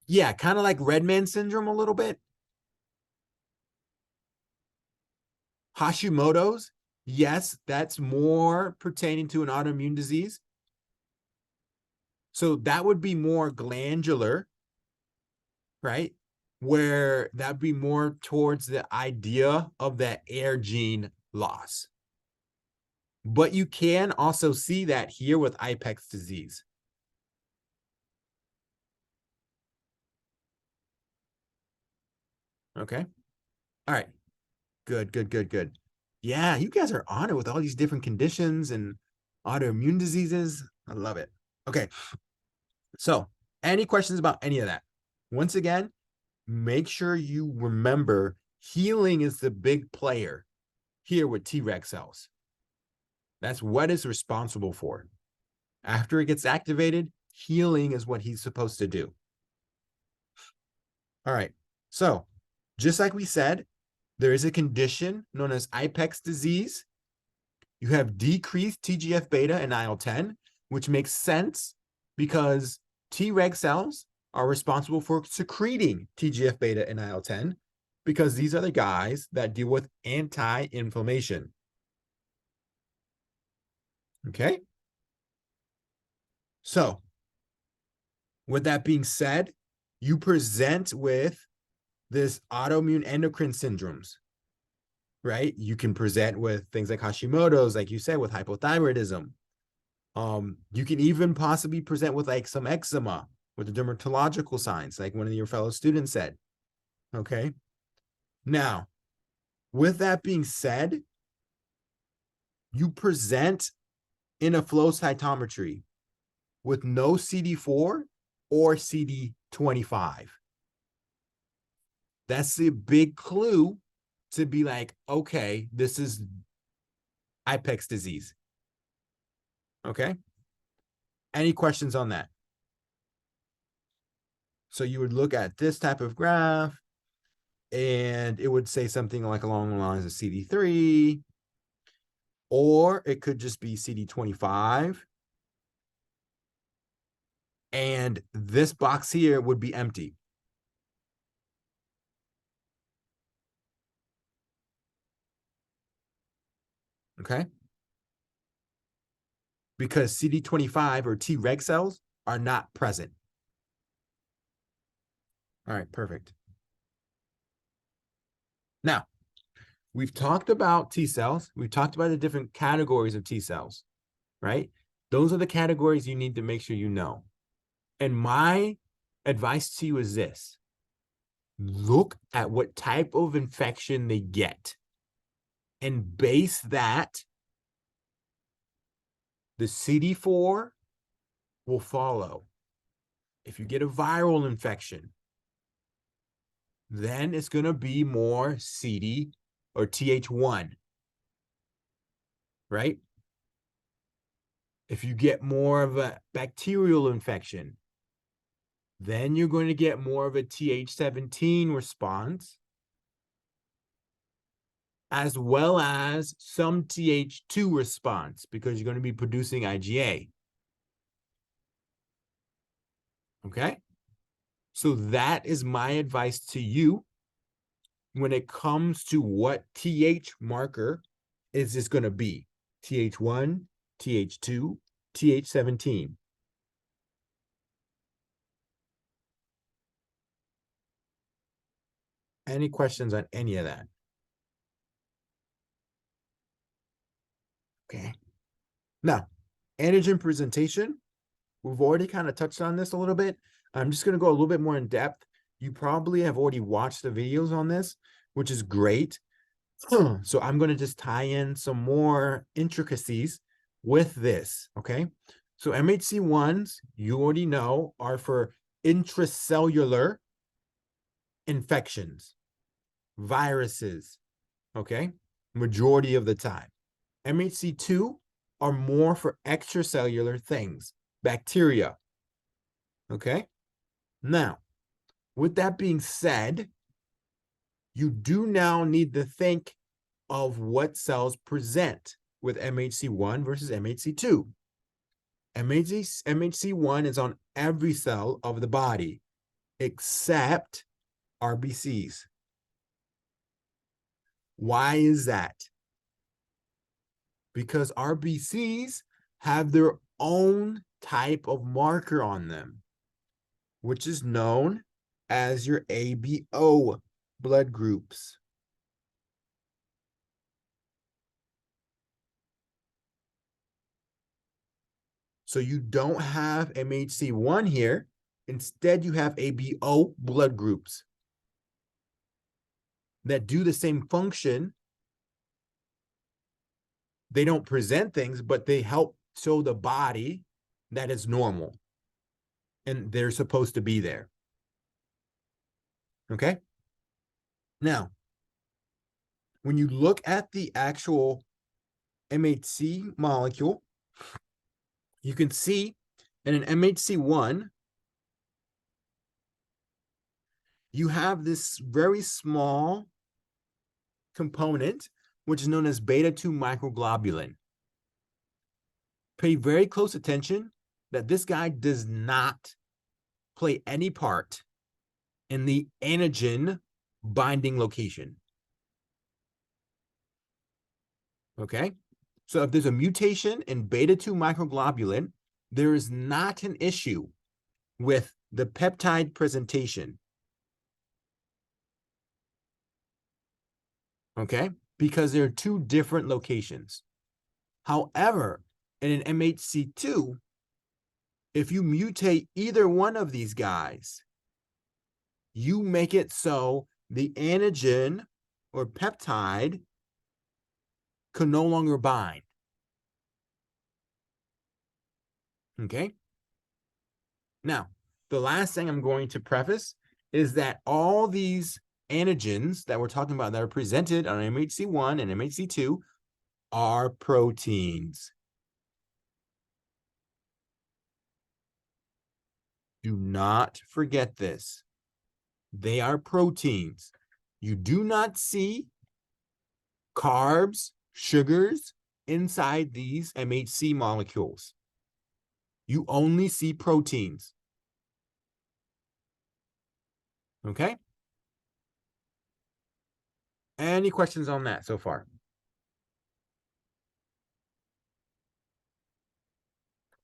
Yeah, kind of like red man syndrome a little bit. Hashimoto's, yes, that's more pertaining to an autoimmune disease. So that would be more glandular, right? Where that'd be more towards the idea of that air gene loss. But you can also see that here with IPEX disease. Okay. All right. Good, good, good, good. Yeah, you guys are on it with all these different conditions and autoimmune diseases. I love it. Okay. So, any questions about any of that? Once again, make sure you remember healing is the big player here with Treg cells. That's what it's responsible for. After it gets activated, healing is what he's supposed to do. All right. So, just like we said, there is a condition known as IPEX disease. You have decreased TGF beta and IL-10, which makes sense because Treg cells are responsible for secreting TGF beta and IL-10 because these are the guys that deal with anti-inflammation. Okay? So, with that being said, you present with this autoimmune endocrine syndromes, right? You can present with things like Hashimoto's, like you said, with hypothyroidism. You can even possibly present with like some eczema with the dermatological signs, like one of your fellow students said. Okay. Now, with that being said, you present in a flow cytometry with no CD4 or CD25. That's the big clue to be like, okay, this is IPEX disease. Okay. Any questions on that? So you would look at this type of graph and it would say something like along the lines of CD3, or it could just be CD25. And this box here would be empty. Okay. Because CD25 or Treg cells are not present. All right, perfect. Now, we've talked about T cells. We've talked about the different categories of T cells, right? Those are the categories you need to make sure you know. And my advice to you is this. Look at what type of infection they get and base that. The CD4 will follow. If you get a viral infection, then it's going to be more CD or TH1, right? If you get more of a bacterial infection, then you're going to get more of a TH17 response, as well as some TH2 response because you're going to be producing IgA. Okay? So that is my advice to you when it comes to what TH marker is this going to be. TH1, TH2, TH17. Any questions on any of that? Okay. Now, antigen presentation, we've already kind of touched on this a little bit. I'm just going to go a little bit more in depth. You probably have already watched the videos on this, which is great. So I'm going to just tie in some more intricacies with this, okay? So MHC1s, you already know, are for intracellular infections, viruses, okay? Majority of the time. MHC2 are more for extracellular things, bacteria, okay? Now, with that being said, you do now need to think of what cells present with MHC1 versus MHC2. MHC1 is on every cell of the body except RBCs. Why is that? Because RBCs have their own type of marker on them, which is known as your ABO blood groups. So you don't have MHC1 here. Instead, you have ABO blood groups that do the same function. They don't present things, but they help show the body that is normal. And they're supposed to be there. Okay? Now, when you look at the actual MHC molecule, you can see in an MHC1, you have this very small component, which is known as beta-2 microglobulin. Pay very close attention that this guy does not play any part in the antigen binding location. Okay? So if there's a mutation in beta-2 microglobulin, there is not an issue with the peptide presentation. Okay? Because there are two different locations. However, in an MHC2, if you mutate either one of these guys, you make it so the antigen or peptide can no longer bind. Okay? Now, the last thing I'm going to preface is that all these antigens that we're talking about that are presented on MHC1 and MHC2 are proteins. Do not forget this. They are proteins. You do not see carbs, sugars inside these MHC molecules. You only see proteins. Okay? Any questions on that so far?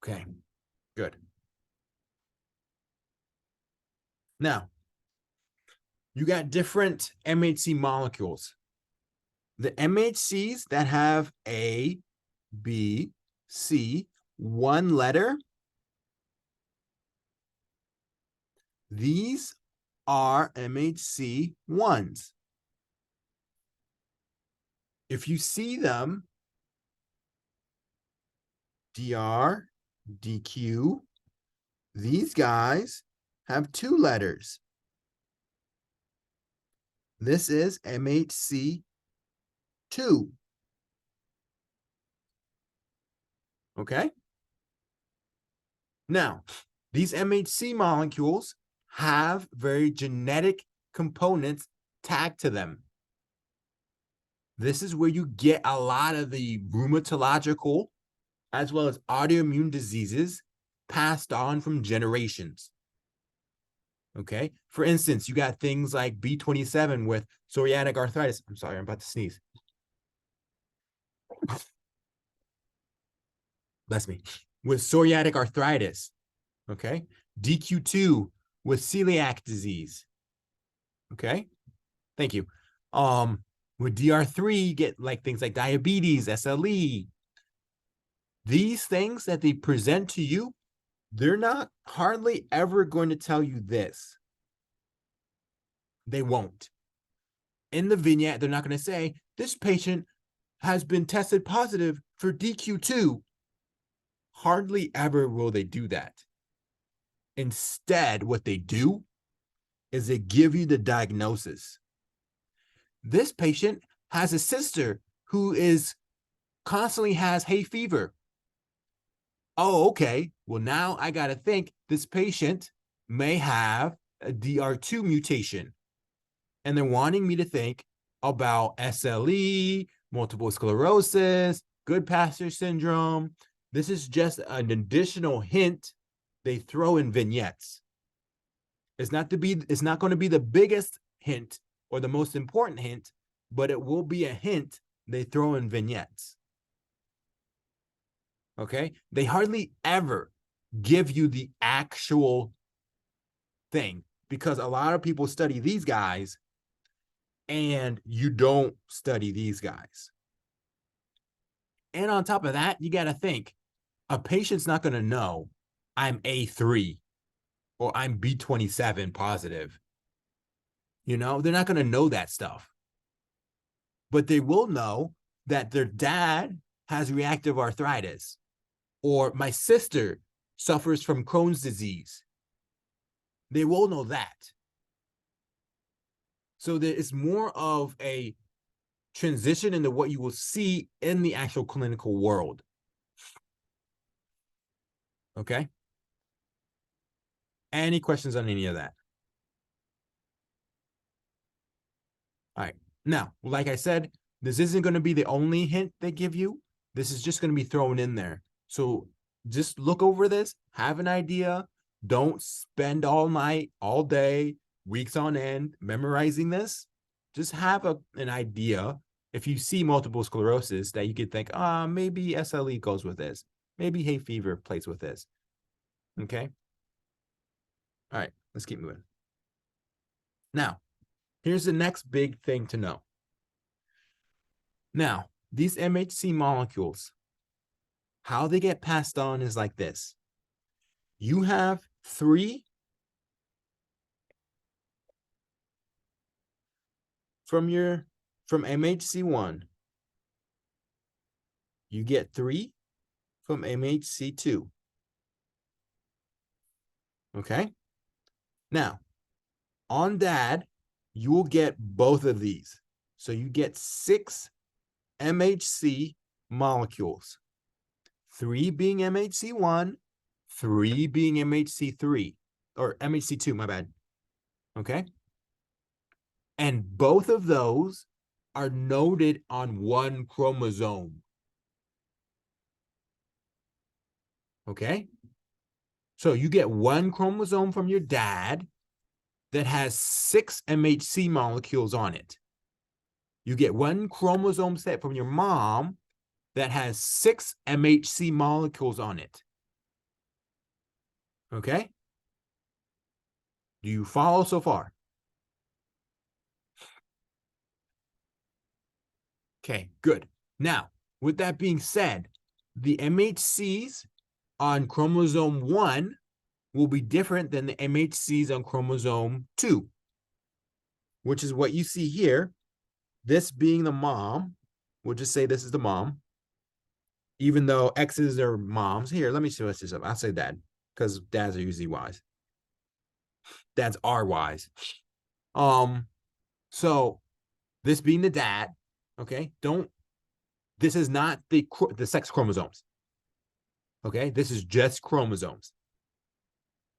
Okay, good. Now, you got different MHC molecules. The MHCs that have A, B, C, one letter, these are MHC ones. If you see them, DR, DQ, these guys have two letters. This is MHC 2. Okay? Now, these MHC molecules have very genetic components tagged to them. This is where you get a lot of the rheumatological as well as autoimmune diseases passed on from generations. Okay? For instance, you got things like B27 with psoriatic arthritis. I'm sorry, I'm about to sneeze. Bless me. With psoriatic arthritis. Okay? DQ2 with celiac disease. Okay? Thank you. With DR3, you get like things like diabetes, SLE. These things that they present to you, they're not hardly ever going to tell you this. They won't. In the vignette, they're not going to say, this patient has been tested positive for DQ2. Hardly ever will they do that. Instead, what they do is they give you the diagnosis. This patient has a sister who is constantly has hay fever. Oh, okay. Well, now I got to think this patient may have a DR2 mutation. And they're wanting me to think about SLE, multiple sclerosis, Goodpasture syndrome. This is just an additional hint they throw in vignettes. It's not going to be the biggest hint or the most important hint, but it will be a hint they throw in vignettes. Okay? They hardly ever give you the actual thing because a lot of people study these guys and you don't study these guys. And on top of that, you got to think a patient's not going to know I'm A3 or I'm B27 positive. You know, they're not going to know that stuff. But they will know that their dad has reactive arthritis or my sister suffers from Crohn's disease. They will know that. So there is more of a transition into what you will see in the actual clinical world. Okay? Any questions on any of that? All right. Now, like I said, this isn't going to be the only hint they give you. This is just going to be thrown in there. So just look over this, have an idea. Don't spend all night, all day, weeks on end memorizing this. Just have an idea. If you see multiple sclerosis that you could think, maybe SLE goes with this. Maybe hay fever plays with this. Okay. All right, let's keep moving. Now, here's the next big thing to know. Now, these MHC molecules, how they get passed on is like this. You have 3 from MHC1. You get 3 from MHC2. Okay? Now, on DAD, you will get both of these. So you get 6 MHC molecules. 3 being MHC1, 3 being MHC3, or MHC2, my bad. Okay? And both of those are noted on 1 chromosome. Okay? So you get 1 chromosome from your dad that has 6 MHC molecules on it. You get 1 chromosome set from your mom that has 6 MHC molecules on it. Okay? Do you follow so far? Okay, good. Now, with that being said, the MHCs on chromosome 1 will be different than the MHCs on chromosome 2, which is what you see here. This being the mom, we'll just say this is the mom, even though X's are moms. Here, let me switch this up. I'll say dad, because dads are usually Y's. Dads are Y's. So this being the dad, okay, this is not the sex chromosomes. Okay, this is just chromosomes.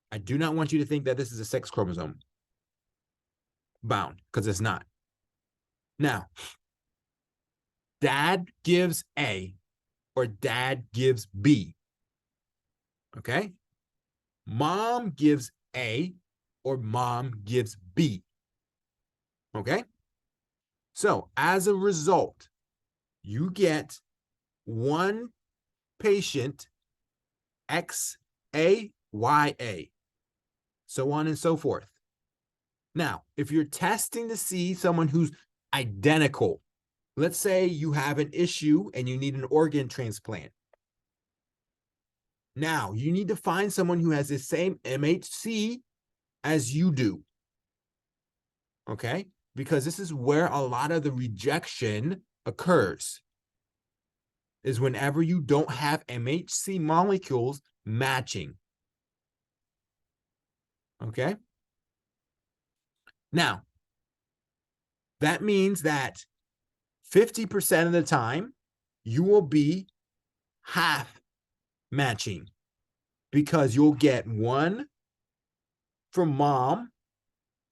I do not want you to think that this is a sex chromosome bound, because it's not. Now, dad gives A or dad gives B. Okay? Mom gives A or mom gives B. Okay? So, as a result, you get 1 patient XAYA, so on and so forth. Now, if you're testing to see someone who's identical, let's say you have an issue and you need an organ transplant. Now, you need to find someone who has the same MHC as you do. Okay? Because this is where a lot of the rejection occurs, is whenever you don't have MHC molecules matching. Okay? Now, that means that 50% of the time, you will be half matching because you'll get one from mom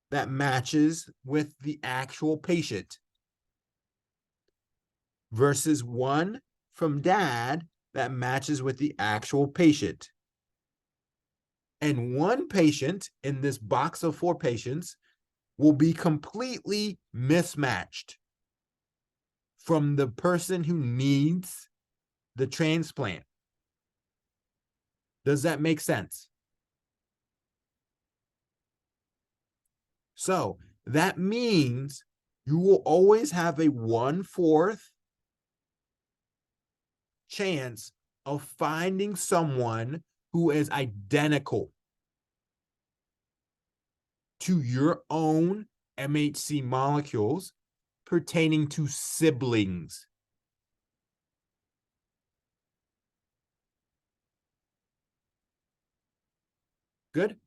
that matches with the actual patient versus one from dad that matches with the actual patient. And one patient in this box of 4 patients will be completely mismatched from the person who needs the transplant. Does that make sense? So that means you will always have a 1/4 chance of finding someone who is identical to your own MHC molecules pertaining to siblings. Good?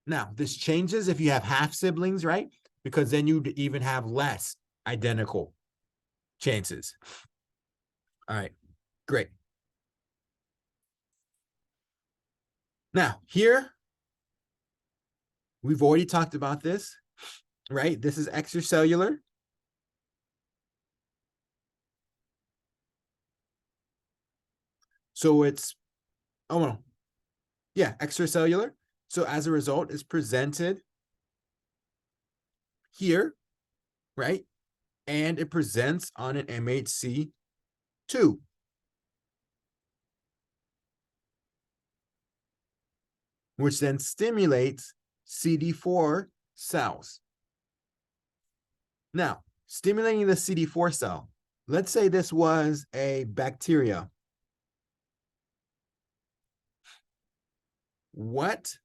Now, this changes if you have half siblings, right? Because then you'd even have less identical chances. All right, great. Now, here, we've already talked about this, right? This is extracellular. So it's, oh no, yeah, extracellular. So as a result, it's presented here, right? And it presents on an MHC2. Which then stimulates CD4 cells. Now, stimulating the CD4 cell, let's say this was a bacteria. What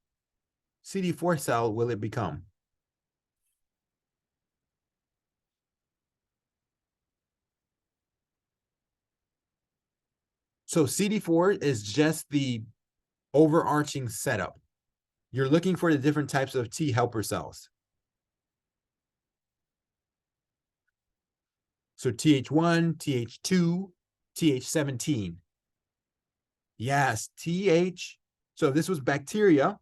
CD4 cell will it become? So CD4 is just the overarching setup. You're looking for the different types of T helper cells. So Th1, Th2, Th17. Yes, Th. So if this was bacteria,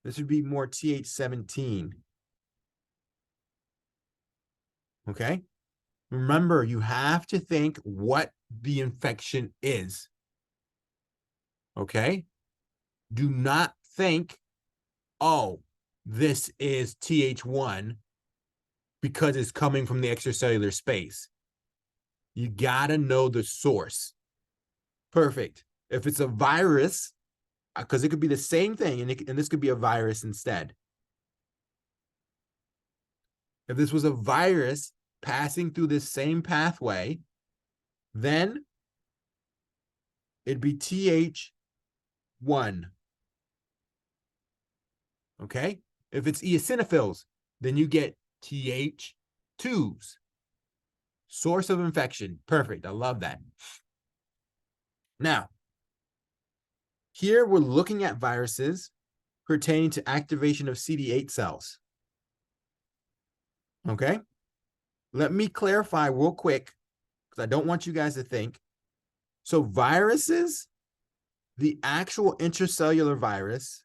this would be more Th17. Okay? Remember, you have to think what the infection is. Okay? Do not think, oh, this is Th1 because it's coming from the extracellular space. You got to know the source. Perfect. If it's a virus, because it could be the same thing, and this could be a virus instead. If this was a virus passing through this same pathway, then it'd be Th1. Okay? If it's eosinophils, then you get Th2s. Source of infection. Perfect. I love that. Now, here we're looking at viruses pertaining to activation of CD8 cells. Okay? Let me clarify real quick, because I don't want you guys to think. So viruses, the actual intracellular virus,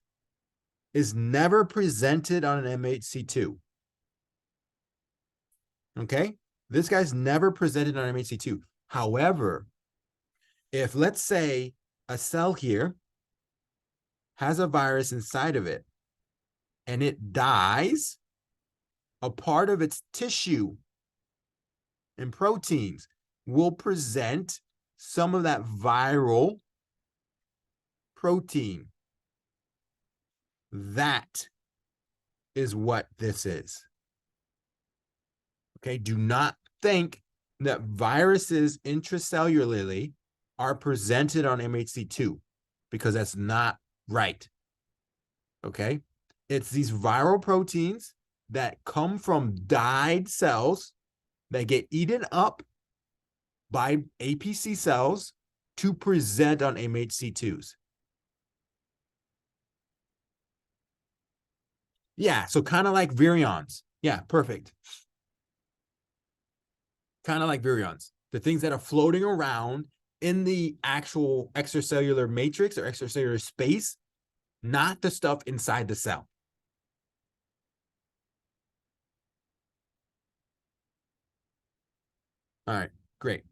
is never presented on an MHC2. Okay? This guy's never presented on MHC2. However, if let's say a cell here has a virus inside of it and it dies, a part of its tissue and proteins will present some of that viral protein. That is what this is. Okay, do not think that viruses intracellularly are presented on MHC2 because that's not right. Okay, it's these viral proteins that come from died cells that get eaten up by APC cells to present on MHC2s. Yeah, so kind of like virions. Yeah, perfect. Kind of like virions, the things that are floating around in the actual extracellular matrix or extracellular space, not the stuff inside the cell. All right, great.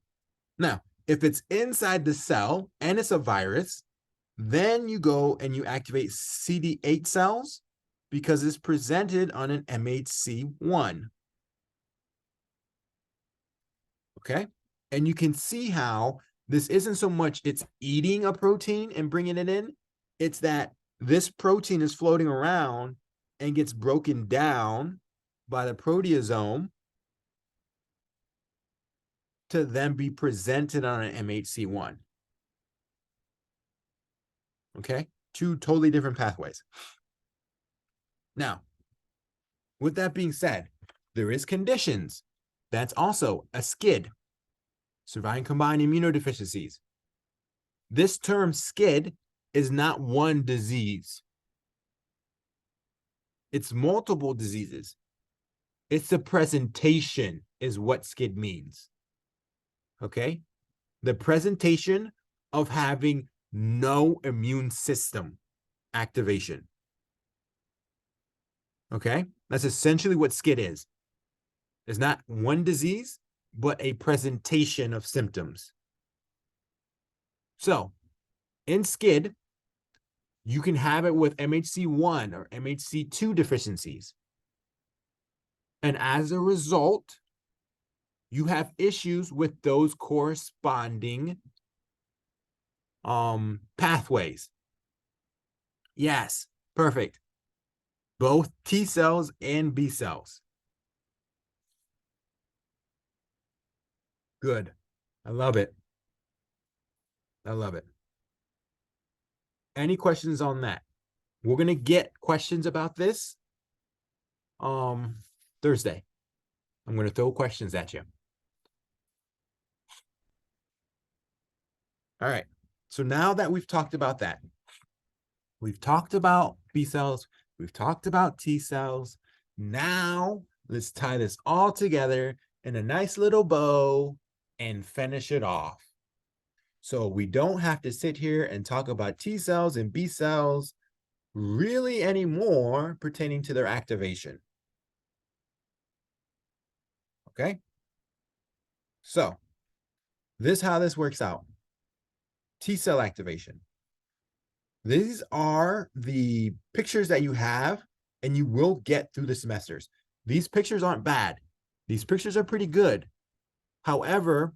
Now, if it's inside the cell and it's a virus, then you go and you activate CD8 cells because it's presented on an MHC1. Okay, and you can see how this isn't so much it's eating a protein and bringing it in, it's that this protein is floating around and gets broken down by the proteasome to then be presented on an MHC1. Okay, two totally different pathways. Now, with that being said, there is conditions. That's also a SCID, surviving combined immunodeficiencies. This term SCID is not one disease. It's multiple diseases. It's the presentation is what SCID means. Okay? The presentation of having no immune system activation. Okay? That's essentially what SCID is. It's not one disease, but a presentation of symptoms. So, in SCID, you can have it with MHC1 or MHC2 deficiencies. And as a result, you have issues with those corresponding pathways. Yes, perfect. Both T cells and B cells. Good. I love it. I love it. Any questions on that? We're going to get questions about this Thursday. I'm going to throw questions at you. All right. So now that we've talked about that, we've talked about B cells, we've talked about T cells. Now let's tie this all together in a nice little bow and finish it off. So we don't have to sit here and talk about T cells and B cells really anymore pertaining to their activation. Okay? So this is how this works out. T cell activation. These are the pictures that you have and you will get through the semesters. These pictures aren't bad. These pictures are pretty good. However,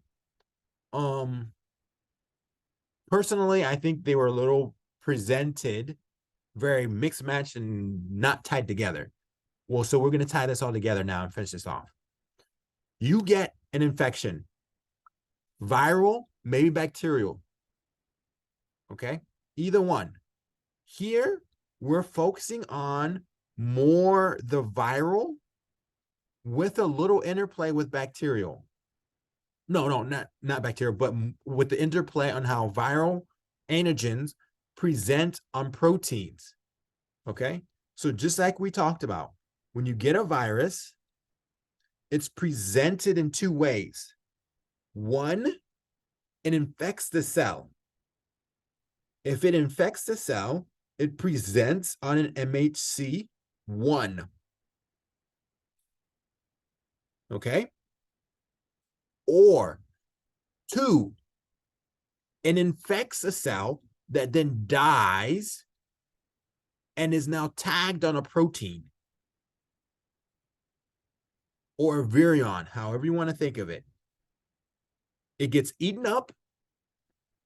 personally, I think they were a little presented very mixed matched and not tied together. Well, so we're going to tie this all together now and finish this off. You get an infection, viral, maybe bacterial. Okay, either one. Here, we're focusing on more the viral with a little interplay with bacterial. No, not bacterial, but with the interplay on how viral antigens present on proteins. Okay, so just like we talked about, when you get a virus, it's presented in two ways. One, it infects the cell. If it infects the cell, it presents on an MHC1. Okay? Or two, it infects a cell that then dies and is now tagged on a protein or a virion, however you want to think of it. It gets eaten up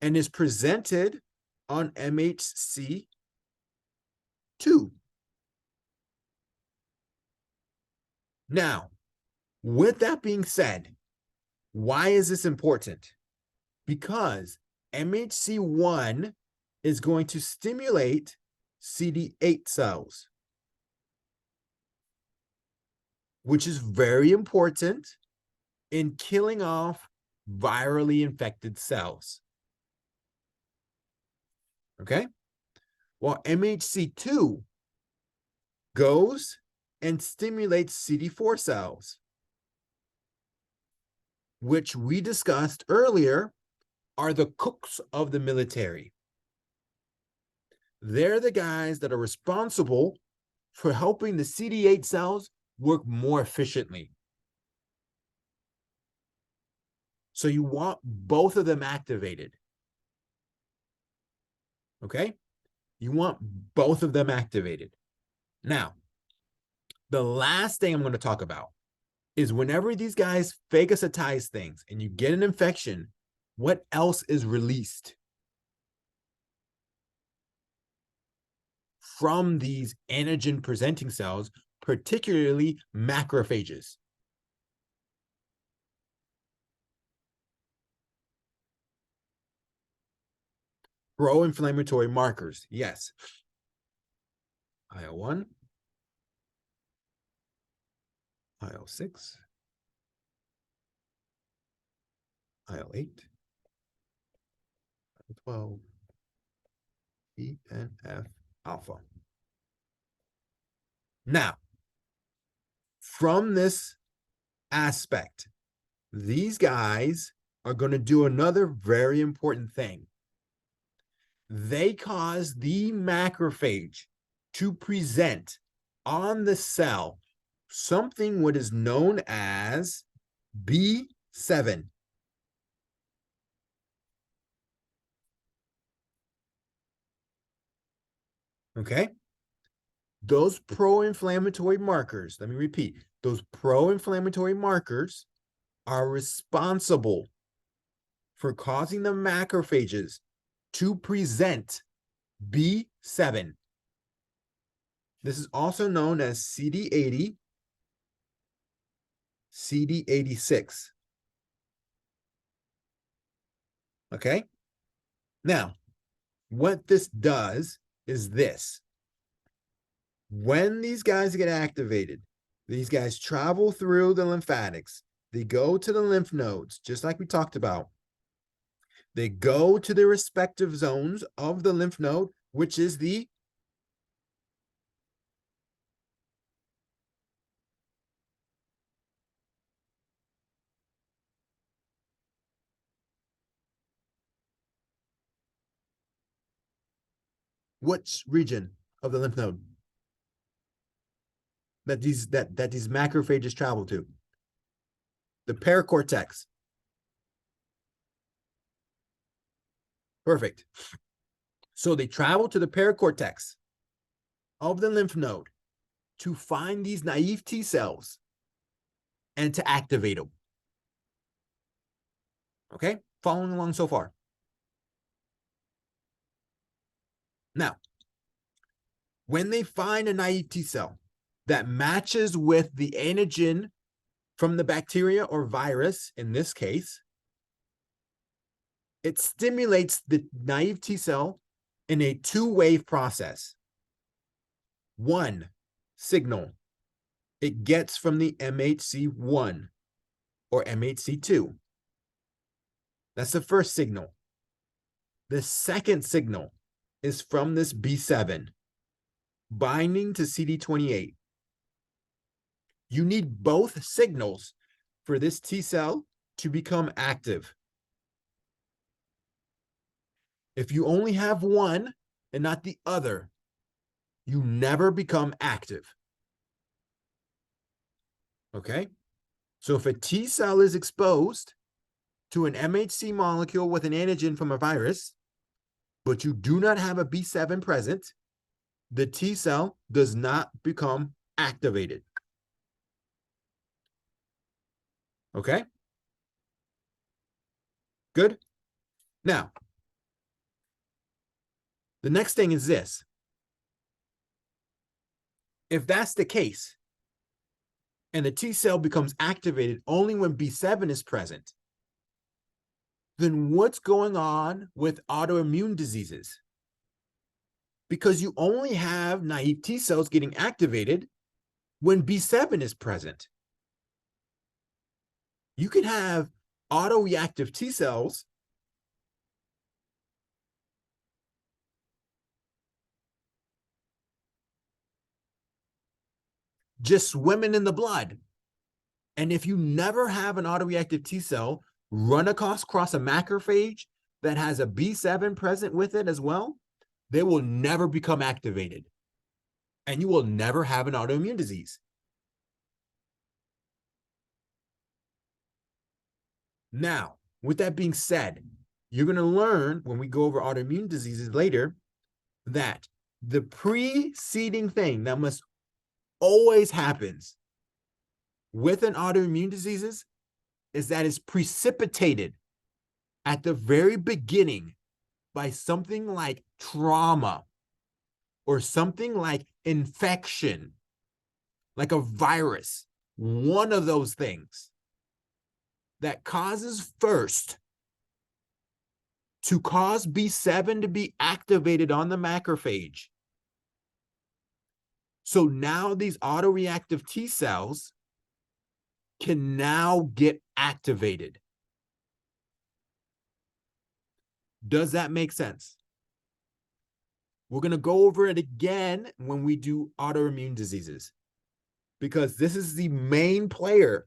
and is presented on MHC2. Now, with that being said, why is this important? Because MHC1 is going to stimulate CD8 cells, which is very important in killing off virally infected cells. Okay? While MHC2 goes and stimulates CD4 cells, which we discussed earlier are the cooks of the military. They're the guys that are responsible for helping the CD8 cells work more efficiently. So you want both of them activated. Okay? You want both of them activated. Now, the last thing I'm going to talk about is whenever these guys phagocytize things and you get an infection, what else is released from these antigen presenting cells, particularly macrophages? Pro-inflammatory markers, yes. IL-1, IL-6, IL-8, IL-12, E and F alpha. Now, from this aspect, these guys are going to do another very important thing. They cause the macrophage to present on the cell something what is known as B7. Okay? Those pro-inflammatory markers, let me repeat, those pro-inflammatory markers are responsible for causing the macrophages to present B7. This is also known as CD80, CD86. Okay? Now, what this does is this. When these guys get activated, these guys travel through the lymphatics. They go to the lymph nodes, just like we talked about. They go to the respective zones of the lymph node, which is the which region of the lymph node that these macrophages travel to? The paracortex. Perfect. So they travel to the paracortex of the lymph node to find these naive T cells and to activate them. Okay? Following along so far. Now, when they find a naive T cell that matches with the antigen from the bacteria or virus, in this case, it stimulates the naive T cell in a two-wave process. One signal it gets from the MHC1 or MHC2. That's the first signal. The second signal is from this B7 binding to CD28. You need both signals for this T cell to become active. If you only have one and not the other, you never become active. Okay? So if a T cell is exposed to an MHC molecule with an antigen from a virus, but you do not have a B7 present, the T cell does not become activated. Okay? Good? Now, The next thing is this. If that's the case, and the T cell becomes activated only when B7 is present, then what's going on with autoimmune diseases? Because you only have naive T cells getting activated when B7 is present. You can have autoreactive T cells just swimming in the blood. And if you never have an autoreactive T cell run across a macrophage that has a B7 present with it as well, they will never become activated. And you will never have an autoimmune disease. Now, with that being said, you're going to learn when we go over autoimmune diseases later that the preceding thing that must always happens with an autoimmune diseases is that it's precipitated at the very beginning by something like trauma or something like infection, like a virus, one of those things that causes first to cause B7 to be activated on the macrophage. So now these autoreactive T cells can now get activated. Does that make sense? We're going to go over it again when we do autoimmune diseases, because this is the main player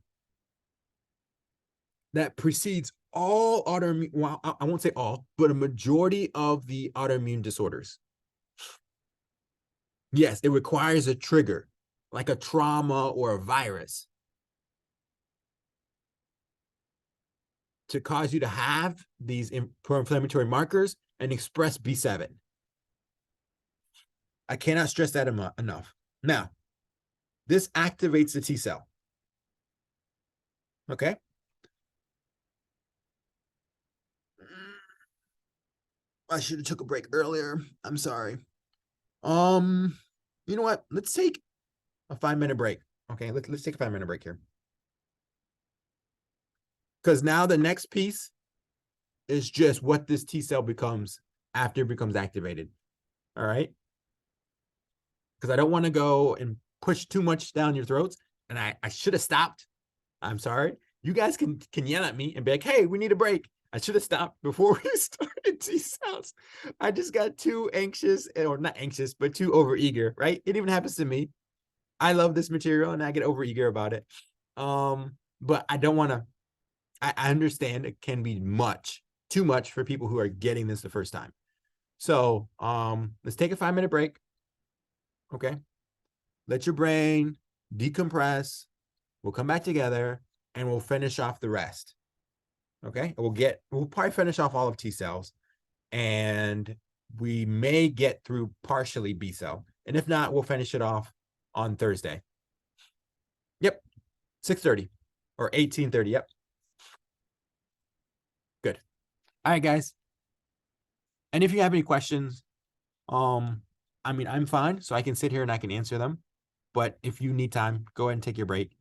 that precedes all autoimmune, well, I won't say all, but a majority of the autoimmune disorders. Yes, it requires a trigger, like a trauma or a virus, to cause you to have these pro-inflammatory markers and express B7. I cannot stress that enough. Now, this activates the T cell. Okay? I should have took a break earlier. I'm sorry. You know what? Let's take a 5-minute break. Okay, let's take a 5-minute break here. Because now the next piece is just what this T cell becomes after it becomes activated. All right? Because I don't want to go and push too much down your throats. And I should have stopped. I'm sorry. You guys can yell at me and be like, hey, we need a break. I should have stopped before we started T cells. I just got too anxious, or not anxious, but too overeager, right? It even happens to me. I love this material and I get overeager about it. But I don't want to, I understand it can be too much for people who are getting this the first time. So let's take a 5-minute break. Okay. Let your brain decompress. We'll come back together and we'll finish off the rest. Okay. We'll probably finish off all of T cells, and we may get through partially B cell. And if not, we'll finish it off on Thursday. Yep. 6:30 or 18:30. Yep. Good. All right, guys. And if you have any questions, I mean, I'm fine, so I can sit here and I can answer them. But if you need time, go ahead and take your break.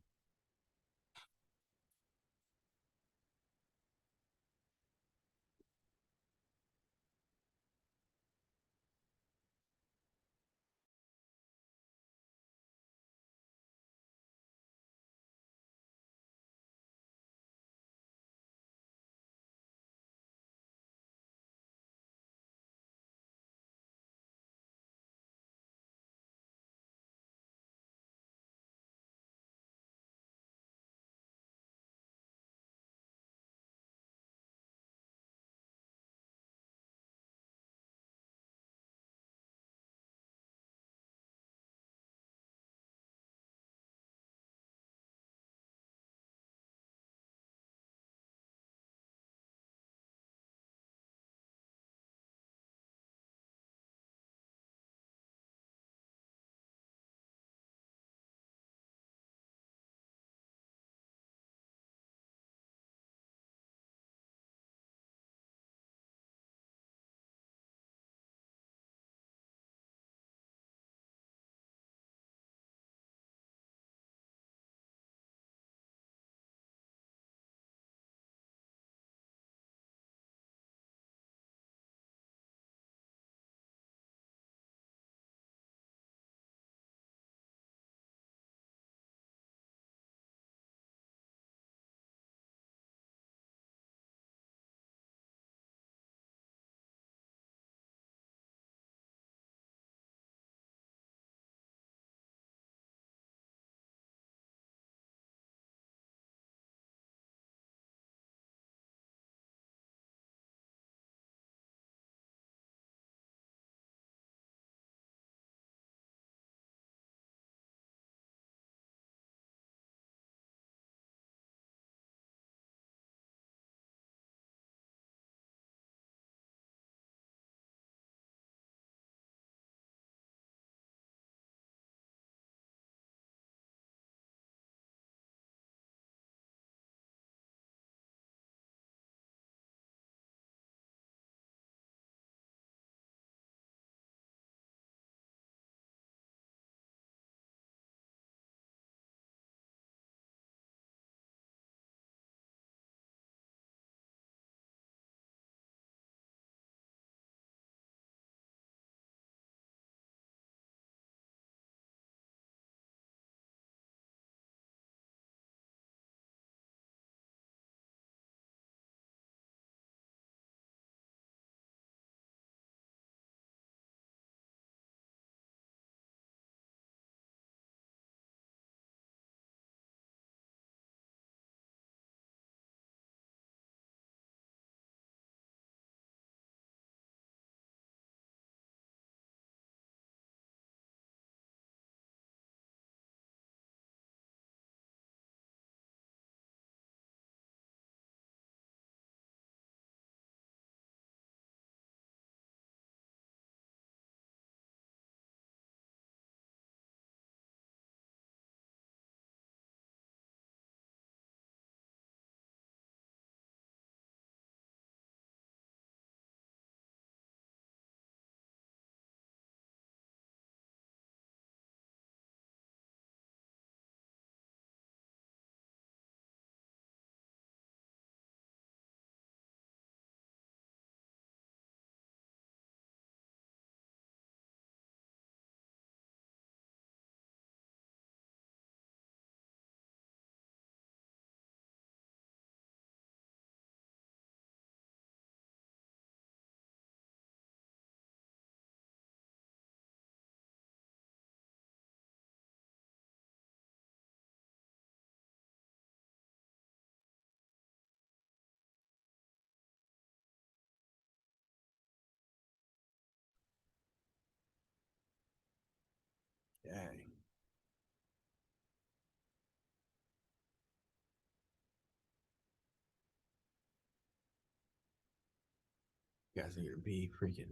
guys are gonna be freaking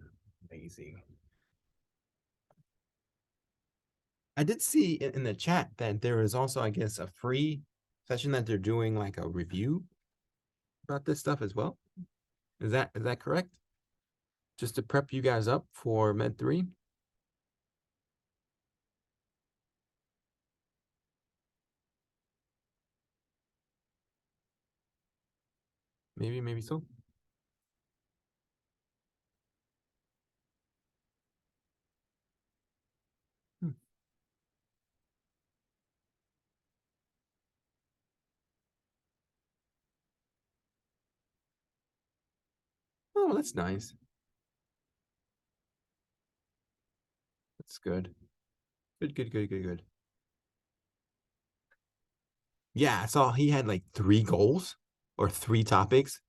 amazing. I did see in the chat that there is also, I guess, a free session that they're doing like a review about this stuff as well. Is that correct? Just to prep you guys up for Med 3. Maybe so. Hmm. Oh, that's nice. That's good. Good. Yeah, I saw he had like 3 goals or 3 topics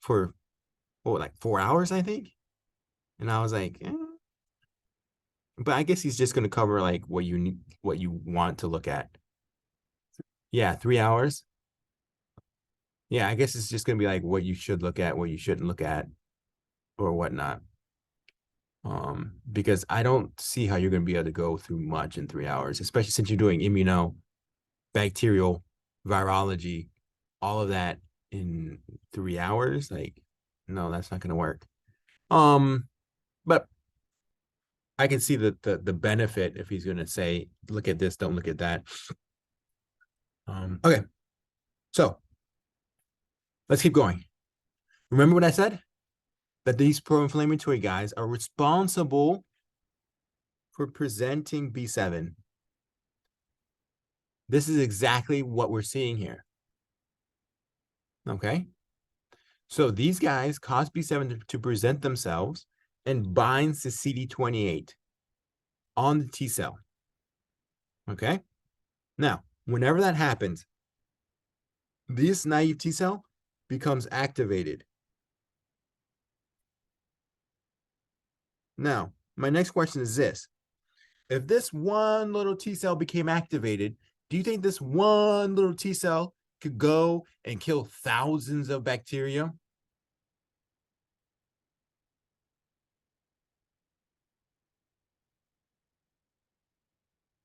for like 4 hours, I think. And I was like, but I guess he's just gonna cover like what you need, what you want to look at. Yeah, 3 hours. Yeah, I guess it's just gonna be like what you should look at, what you shouldn't look at, or whatnot. Because I don't see how you're gonna be able to go through much in 3 hours, especially since you're doing bacterial, virology, all of that in 3 hours. Like, no, that's not gonna work. But I can see the benefit if he's gonna say, look at this, don't look at that. Okay, so let's keep going. Remember what I said? That these pro-inflammatory guys are responsible for presenting B7. This is exactly what we're seeing here. Okay. So these guys cause B7 to present themselves and binds to CD28 on the T cell. Okay. Now, whenever that happens, this naive T cell becomes activated. Now, my next question is this. If this one little T cell became activated, do you think this one little T cell could go and kill thousands of bacteria?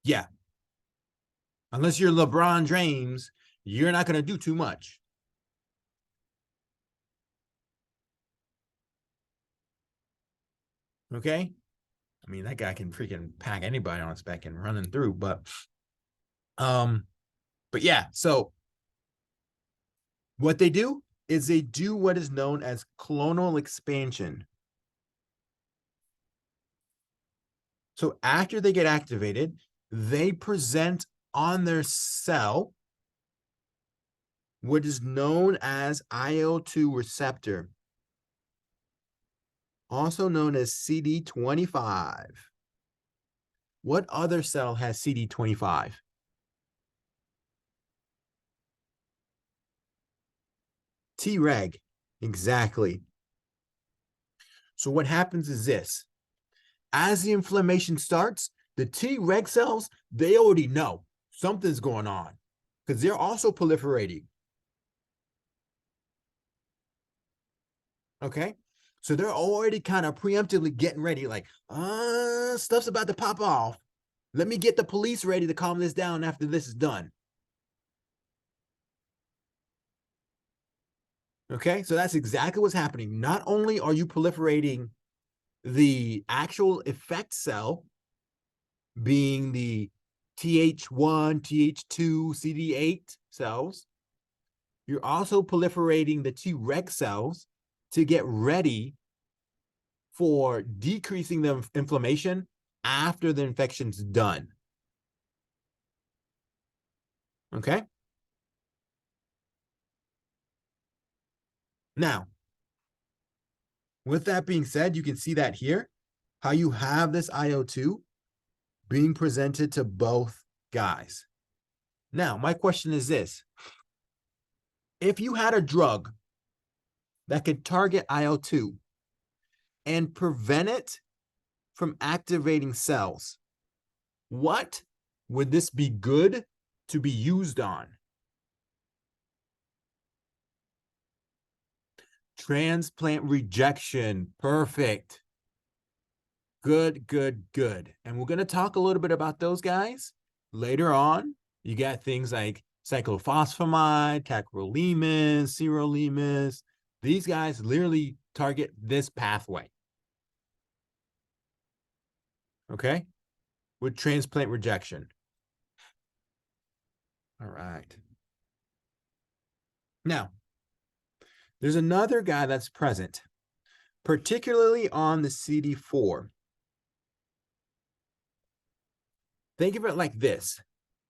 Yeah. Unless you're LeBron James, you're not going to do too much. Okay. I mean, that guy can freaking pack anybody on his back and running through, but yeah, so what they do is they do what is known as clonal expansion. So after they get activated, they present on their cell what is known as IL-2 receptor, also known as CD25. What other cell has CD25? Treg, exactly. So what happens is this. As the inflammation starts, the Treg cells, they already know something's going on because they're also proliferating. Okay. So they're already kind of preemptively getting ready, like, stuff's about to pop off. Let me get the police ready to calm this down after this is done. Okay. So that's exactly what's happening. Not only are you proliferating the actual effect cell, being the Th1, Th2, CD8 cells, you're also proliferating the Treg cells to get ready for decreasing the inflammation after the infection's done. Okay? Now, with that being said, you can see that here, how you have this IO2 being presented to both guys. Now, my question is this. If you had a drug that could target IO2 and prevent it from activating cells, what would this be good to be used on? Transplant rejection. Perfect. Good, good, good. And we're going to talk a little bit about those guys later on. You got things like cyclophosphamide, tacrolimus, sirolimus. These guys literally target this pathway. Okay? With transplant rejection. All right. Now, there's another guy that's present, particularly on the CD4. Think of it like this.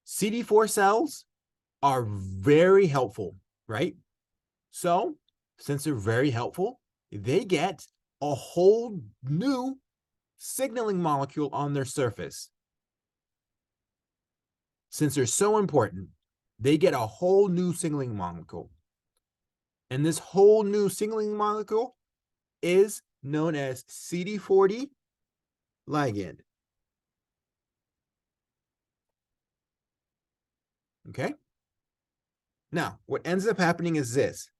CD4 cells are very helpful, right? So, since they're very helpful, they get a whole new signaling molecule on their surface. Since they're so important, they get a whole new signaling molecule. And this whole new signaling molecule is known as CD40 ligand. Okay? Now, what ends up happening is this.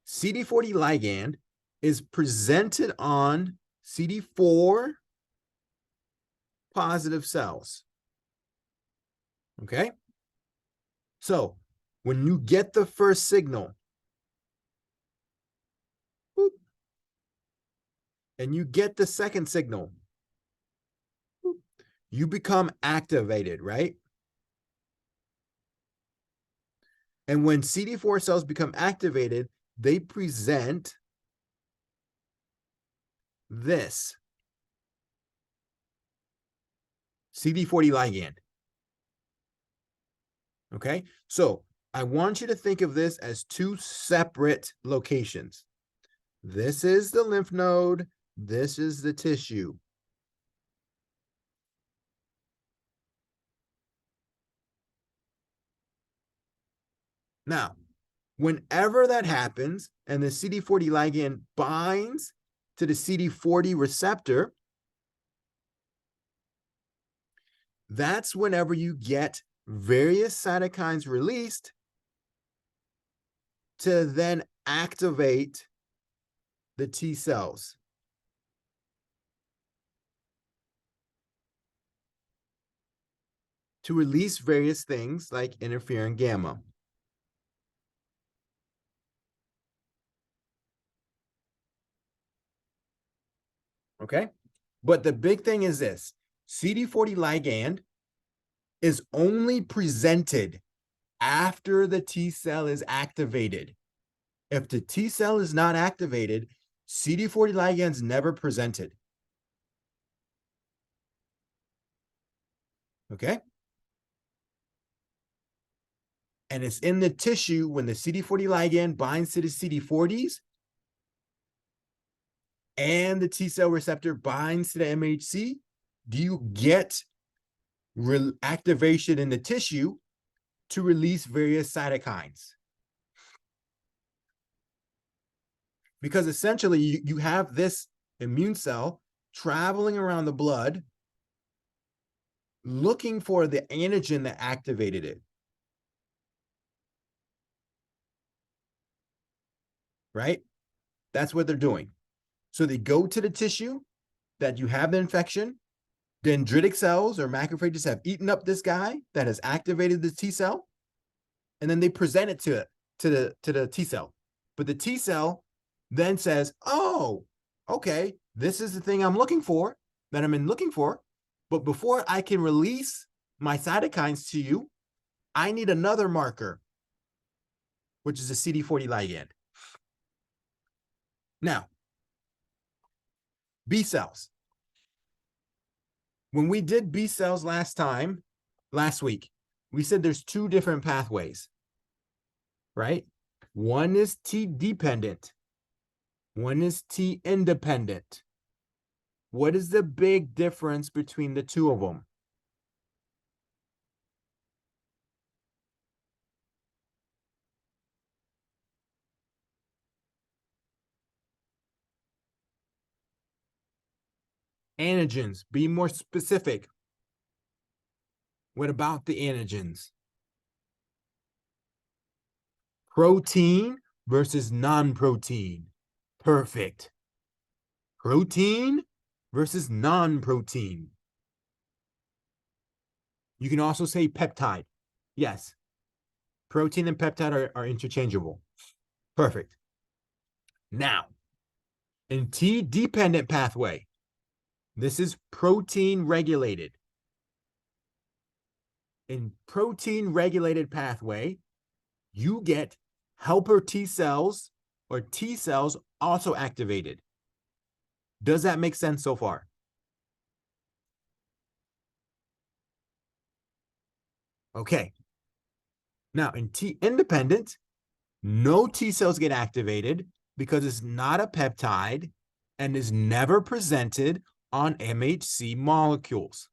CD40 ligand is presented on CD4 positive cells. Okay? So, when you get the first signal, boop, and you get the second signal, boop, you become activated, right? And when CD4 cells become activated, they present this CD40 ligand. Okay, so I want you to think of this as two separate locations. This is the lymph node, this is the tissue. Now, whenever that happens and the CD40 ligand binds to the CD40 receptor, that's whenever you get various cytokines released to then activate the T cells. To release various things like interferon gamma. Okay? But the big thing is this, CD40 ligand is only presented after the T cell is activated. If the T cell is not activated, CD40 ligand is never presented. Okay? And it's in the tissue when the CD40 ligand binds to the CD40s and the T cell receptor binds to the MHC, do you get activation in the tissue to release various cytokines. Because essentially you have this immune cell traveling around the blood looking for the antigen that activated it. Right? That's what they're doing. So they go to the tissue that you have the infection. Dendritic cells or macrophages have eaten up this guy that has activated the T cell, and then they present it to the T cell. But the T cell then says, "Oh, okay, this is the thing I'm looking for, that I'm looking for. But before I can release my cytokines to you, I need another marker, which is a CD40 ligand." Now, B cells. When we did B cells last week, we said there's two different pathways, right? One is T dependent. One is T independent. What is the big difference between the two of them? Antigens, be more specific. What about the antigens? Protein versus non-protein. Perfect. Protein versus non-protein. You can also say peptide. Yes. Protein and peptide are interchangeable. Perfect. Now, in T-dependent pathway, this is protein regulated. In protein regulated pathway, you get helper T cells or T cells also activated. Does that make sense so far? Okay. Now, in T independent, no T cells get activated because it's not a peptide and is never presented on MHC molecules.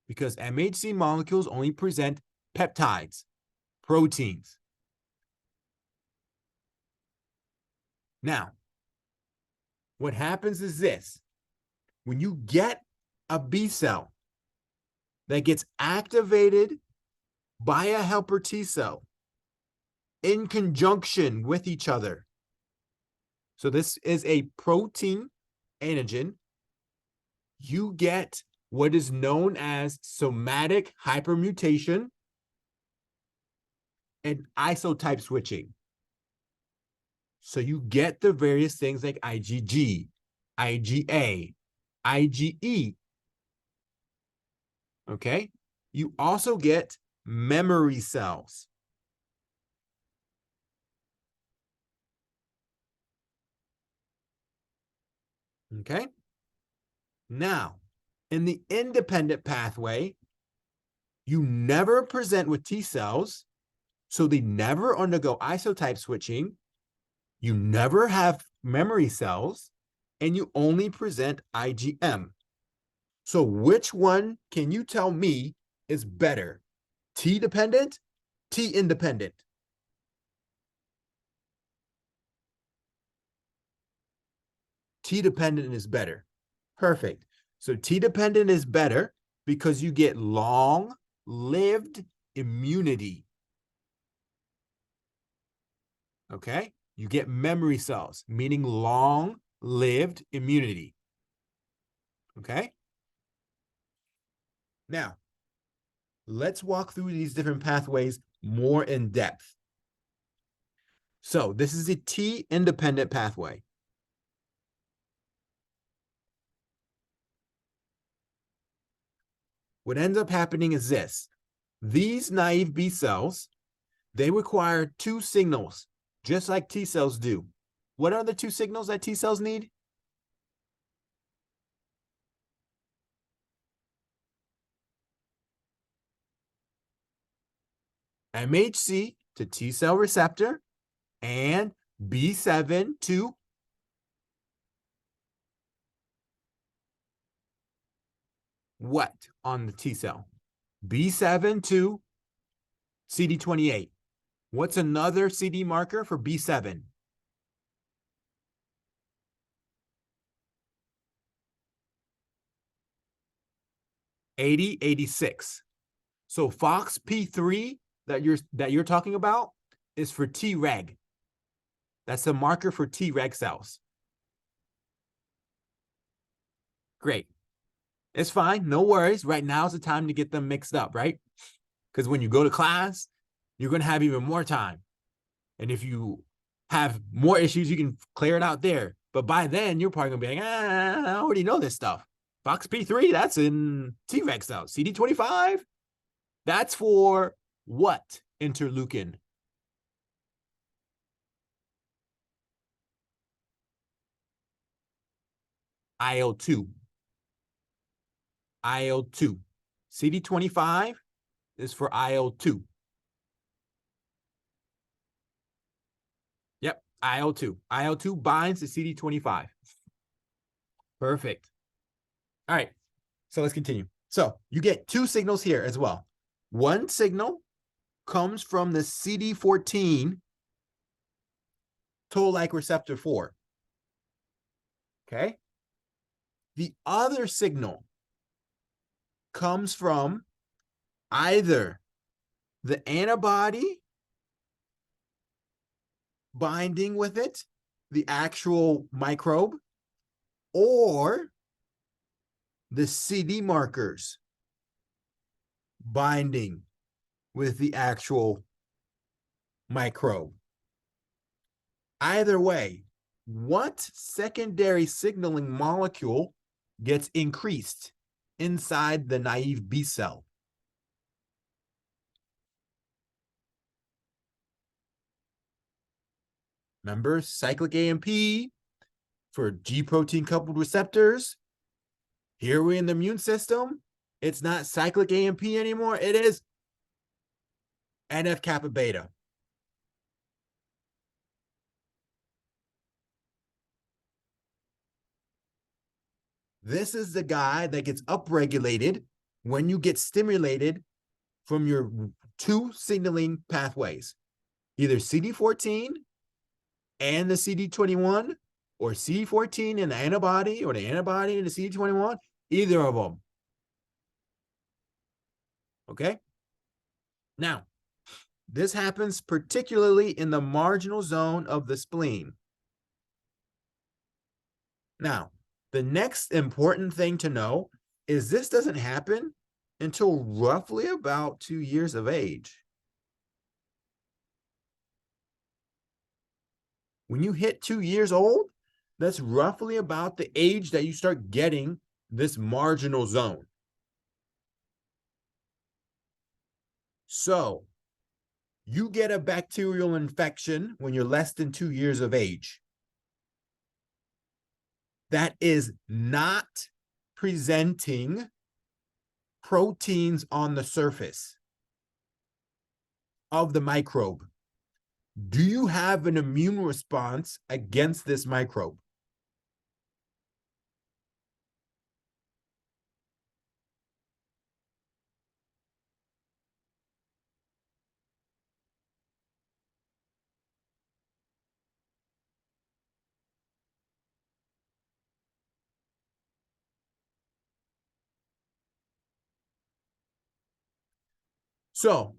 Because MHC molecules only present peptides, proteins. Now, what happens is this. When you get a B cell that gets activated by a helper T cell in conjunction with each other. So this is a protein antigen. You get what is known as somatic hypermutation and isotype switching. So you get the various things like IgG, IgA, IgE. Okay? You also get memory cells. Okay? Now, in the independent pathway, you never present with T cells, so they never undergo isotype switching. You never have memory cells, and you only present IgM. So which one can you tell me is better? T dependent, T independent? T dependent is better. Perfect. So T dependent is better because you get long-lived immunity. Okay? You get memory cells, meaning long-lived immunity. Okay? Now, let's walk through these different pathways more in depth. So this is a T-independent pathway. What ends up happening is this. These naive B cells, they require two signals, just like T cells do. What are the two signals that T cells need? MHC to T cell receptor and B7 to what on the T cell? B7 to CD28. What's another CD marker for B7? (8086). So FOXP3 that you're talking about is for Treg. That's the marker for Treg cells. Great. It's fine. No worries. Right now is the time to get them mixed up, right? Because when you go to class, you're going to have even more time. And if you have more issues, you can clear it out there. But by then, you're probably going to be like, I already know this stuff. FOXP3, that's in Treg cells. CD25, that's for what interleukin? IL-2. IL-2. CD25 is for IL-2. Yep, IL-2. IL-2 binds to CD25. Perfect. All right, so let's continue. So you get two signals here as well. One signal comes from the CD14 toll-like receptor 4. Okay. The other signal comes from either the antibody binding with it, the actual microbe, or the CD markers binding with the actual microbe. Either way, what secondary signaling molecule gets increased inside the naive B cell? Remember, cyclic AMP for G protein coupled receptors. Here we're in the immune system. It's not cyclic AMP anymore. It is NF kappa beta. This is the guy that gets upregulated when you get stimulated from your two signaling pathways, either CD14 and the CD21, or CD14 and the antibody, or the antibody and the CD21, either of them. Okay? Now, this happens particularly in the marginal zone of the spleen. Now, the next important thing to know is this doesn't happen until roughly about 2 years of age. When you hit 2 years old, that's roughly about the age that you start getting this marginal zone. So, you get a bacterial infection when you're less than 2 years of age. That is not presenting proteins on the surface of the microbe. Do you have an immune response against this microbe? So,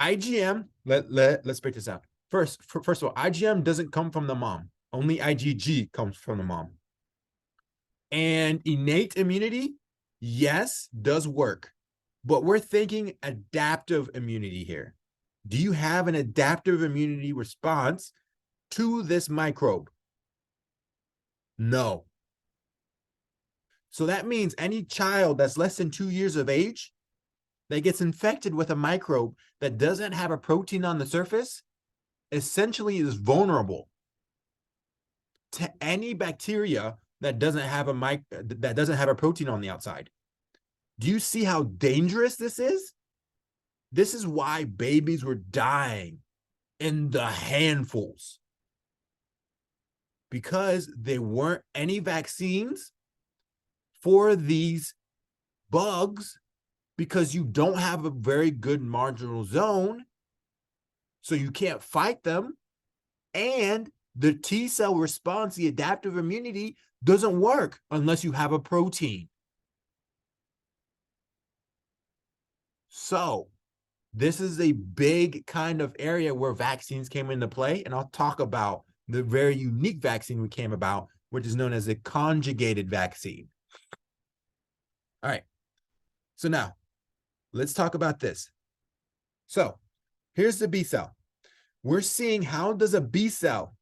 IgM, let's break this out. First of all, IgM doesn't come from the mom. Only IgG comes from the mom. And innate immunity, yes, does work. But we're thinking adaptive immunity here. Do you have an adaptive immunity response to this microbe? No. So that means any child that's less than 2 years of age that gets infected with a microbe that doesn't have a protein on the surface essentially is vulnerable to any bacteria that doesn't have a protein on the outside. Do you see how dangerous this is? This is why babies were dying in the handfuls, because there weren't any vaccines for these bugs, because you don't have a very good marginal zone, so you can't fight them, and the T cell response, the adaptive immunity, doesn't work unless you have a protein. So this is a big kind of area where vaccines came into play, and I'll talk about the very unique vaccine we came about, which is known as a conjugated vaccine. All right, so now let's talk about this. So here's the B cell. We're seeing how does a B cell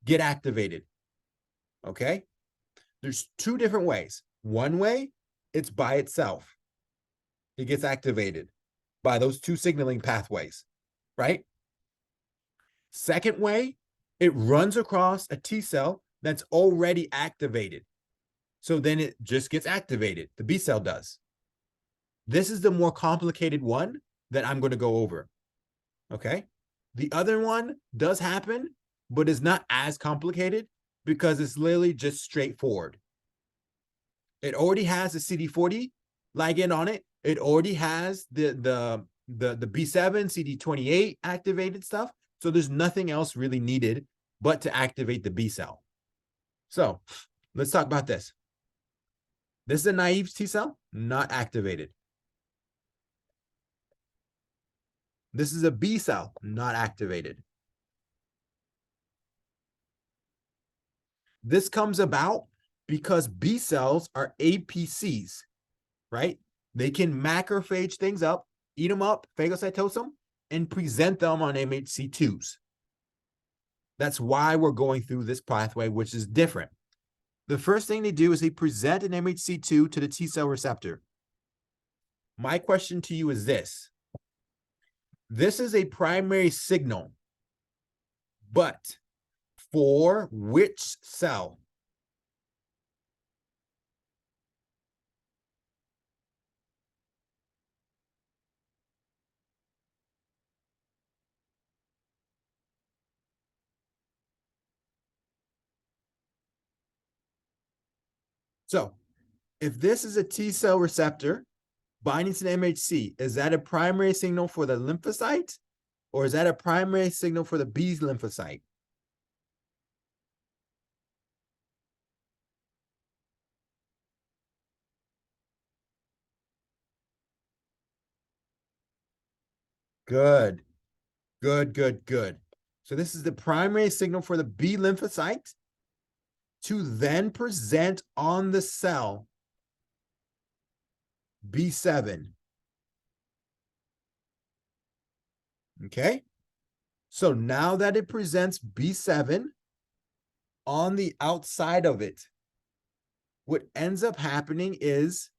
get activated, okay? There's two different ways. One way, it's by itself. It gets activated by those two signaling pathways, right? Second way, it runs across a T cell that's already activated. So then it just gets activated. The B cell does. This is the more complicated one that I'm going to go over, okay? The other one does happen, but is not as complicated because it's literally just straightforward. It already has a CD40 ligand on it. It already has the B7, CD28 activated stuff. So there's nothing else really needed but to activate the B cell. So let's talk about this. This is a naive T cell, not activated. This is a B cell, not activated. This comes about because B cells are APCs, right? They can macrophage things up, eat them up, phagocytose them, and present them on MHC2s. That's why we're going through this pathway, which is different. The first thing they do is they present an MHC2 to the T cell receptor. My question to you is this. This is a primary signal, but for which cell? So if this is a T cell receptor binding to the MHC, is that a primary signal for the lymphocyte, or is that a primary signal for the B lymphocyte? Good, good, good, good. So this is the primary signal for the B lymphocyte to then present on the cell B7. Okay. So now that it presents B7 on the outside of it, what ends up happening is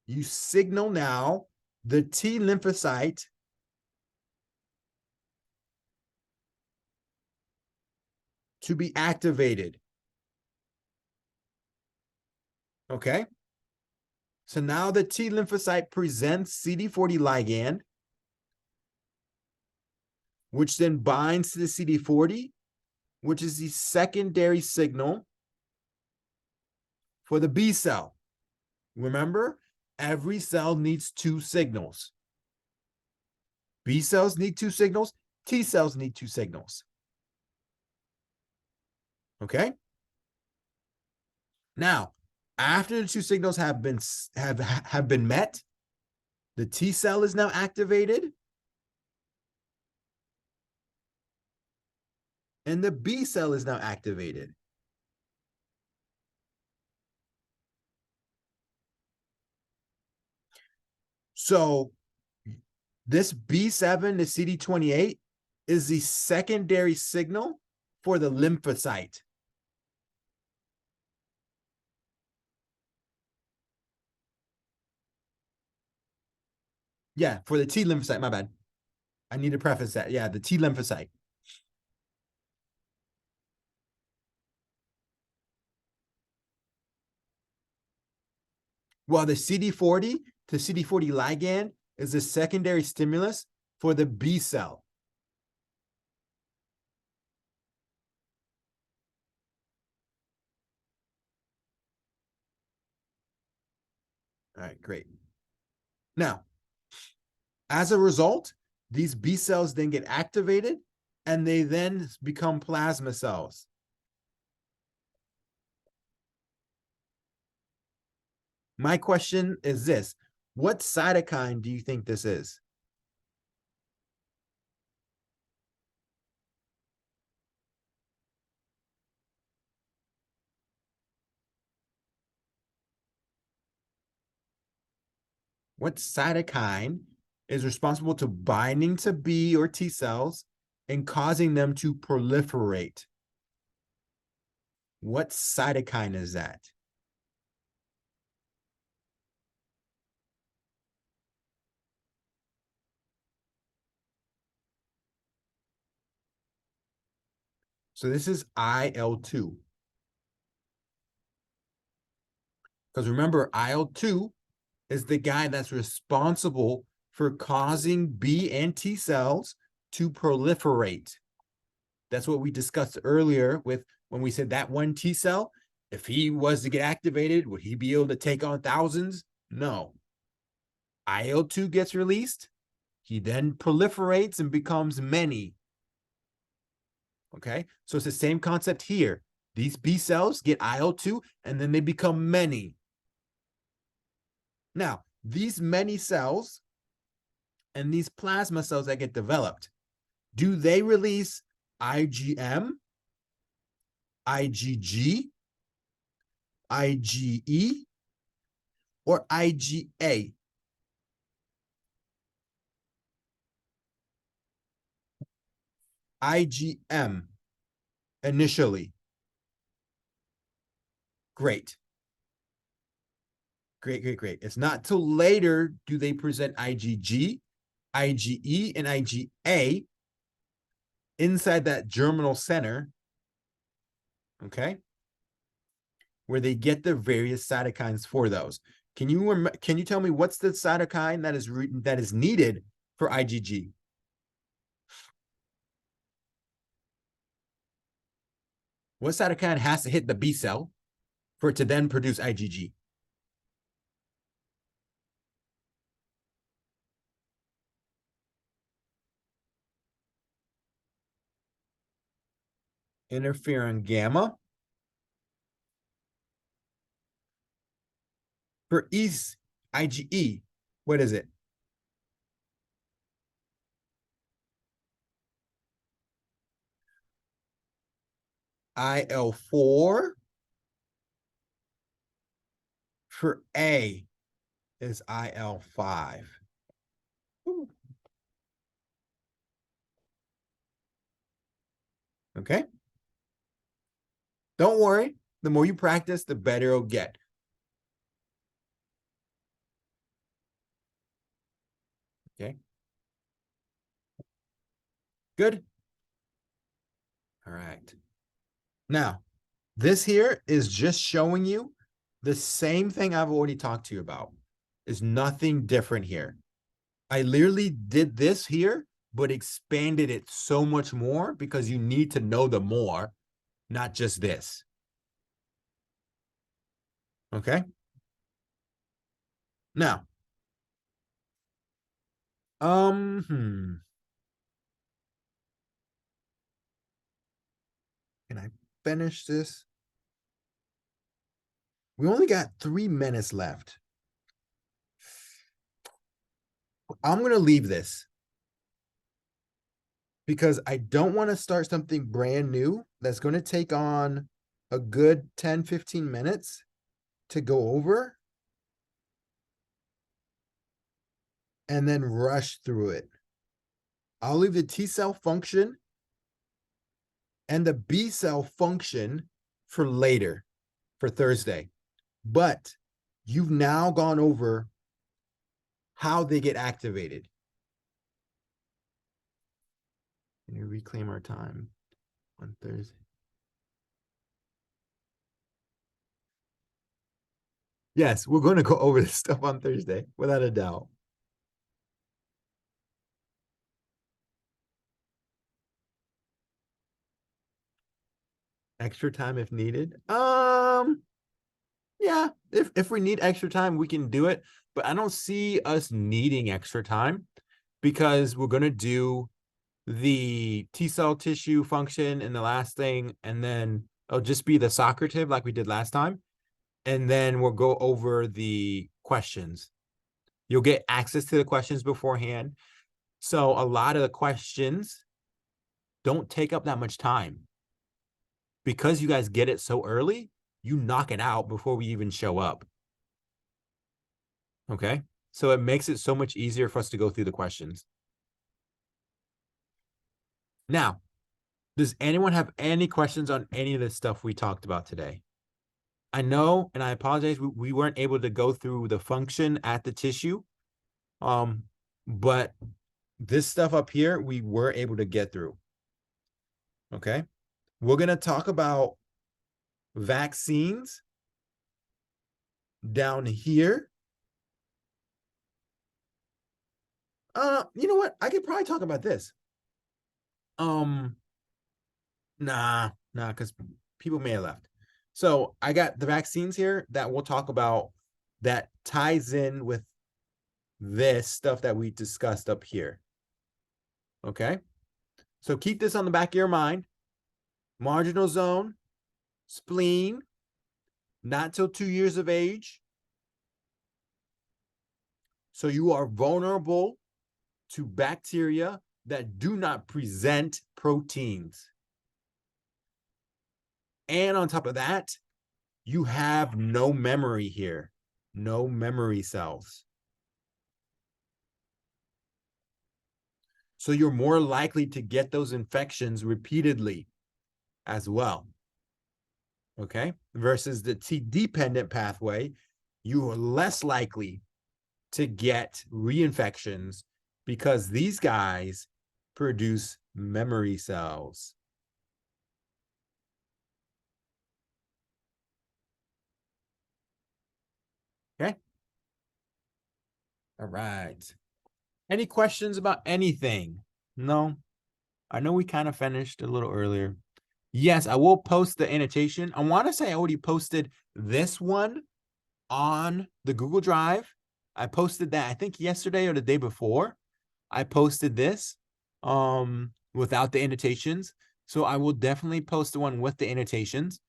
you signal now the T lymphocyte to be activated. Okay. So now the T lymphocyte presents CD40 ligand, which then binds to the CD40, which is the secondary signal for the B cell. Remember, every cell needs two signals. B cells need two signals, T cells need two signals. Okay? Now, after the two signals have been met, the T cell is now activated, and the B cell is now activated. So this B7 to CD28 is the secondary signal for the lymphocyte. Yeah, for the T lymphocyte, my bad. I need to preface that. Yeah, the T lymphocyte. While the CD40 to CD40 ligand is the secondary stimulus for the B cell. All right, great. Now, as a result, these B cells then get activated and they then become plasma cells. My question is this: what cytokine do you think this is? What cytokine is responsible to binding to B or T cells and causing them to proliferate? What cytokine is that? So this is IL-2. Because remember, IL-2 is the guy that's responsible for causing B and T cells to proliferate. That's what we discussed earlier with when we said that one T cell, if he was to get activated, would he be able to take on thousands? No. IL-2 gets released. He then proliferates and becomes many. Okay, so it's the same concept here. These B cells get IL-2 and then they become many. Now, these many cells and these plasma cells that get developed, do they release IgM, IgG, IgE or IgA? IgM initially. Great. Great, great, great. It's not till later do they present IgG, IgE, and IgA inside that germinal center, okay, where they get the various cytokines for those. Can you tell me what's the cytokine that is needed for IgG? What cytokine has to hit the B cell for it to then produce IgG? Interferon gamma. For East IgE, what is it? IL-4. For A is IL-5. Okay. Don't worry. The more you practice, the better it'll get. Okay. Good. All right. Now, this here is just showing you the same thing I've already talked to you about. There's nothing different here. I literally did this here, but expanded it so much more because you need to know the more, not just this. Okay. Now, can I finish this? We only got 3 minutes left. I'm going to leave this because I don't want to start something brand new that's going to take on a good 10, 15 minutes to go over and then rush through it. I'll leave the T cell function and the B cell function for later, for Thursday. But you've now gone over how they get activated. Can you reclaim our time on Thursday? Yes, we're going to go over this stuff on Thursday, without a doubt. Extra time if needed. Yeah, if we need extra time, we can do it. But I don't see us needing extra time because we're going to do the T cell tissue function and the last thing, and then it'll just be the Socrative like we did last time. And then we'll go over the questions. You'll get access to the questions beforehand. So a lot of the questions don't take up that much time. Because you guys get it so early, you knock it out before we even show up. Okay? So it makes it so much easier for us to go through the questions. Now, does anyone have any questions on any of the stuff we talked about today? I know, and I apologize, we weren't able to go through the function at the tissue. But this stuff up here, we were able to get through. Okay? We're going to talk about vaccines down here. You know what? I could probably talk about this. Because people may have left. So I got the vaccines here that we'll talk about that ties in with this stuff that we discussed up here. Okay? So keep this on the back of your mind. Marginal zone, spleen, not till 2 years of age. So you are vulnerable to bacteria that do not present proteins. And on top of that, you have no memory here, no memory cells. So you're more likely to get those infections repeatedly as well. Okay, versus the T-dependent pathway, you are less likely to get reinfections because these guys produce memory cells. Okay. All right. Any questions about anything? No. I know we kind of finished a little earlier. Yes, I will post the annotation. I want to say I already posted this one on the Google Drive. I posted that, I think yesterday or the day before. I posted this without the annotations. So I will definitely post the one with the annotations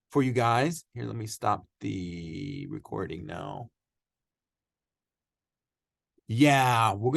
for you guys. Here, let me stop the recording now. Yeah, we're gonna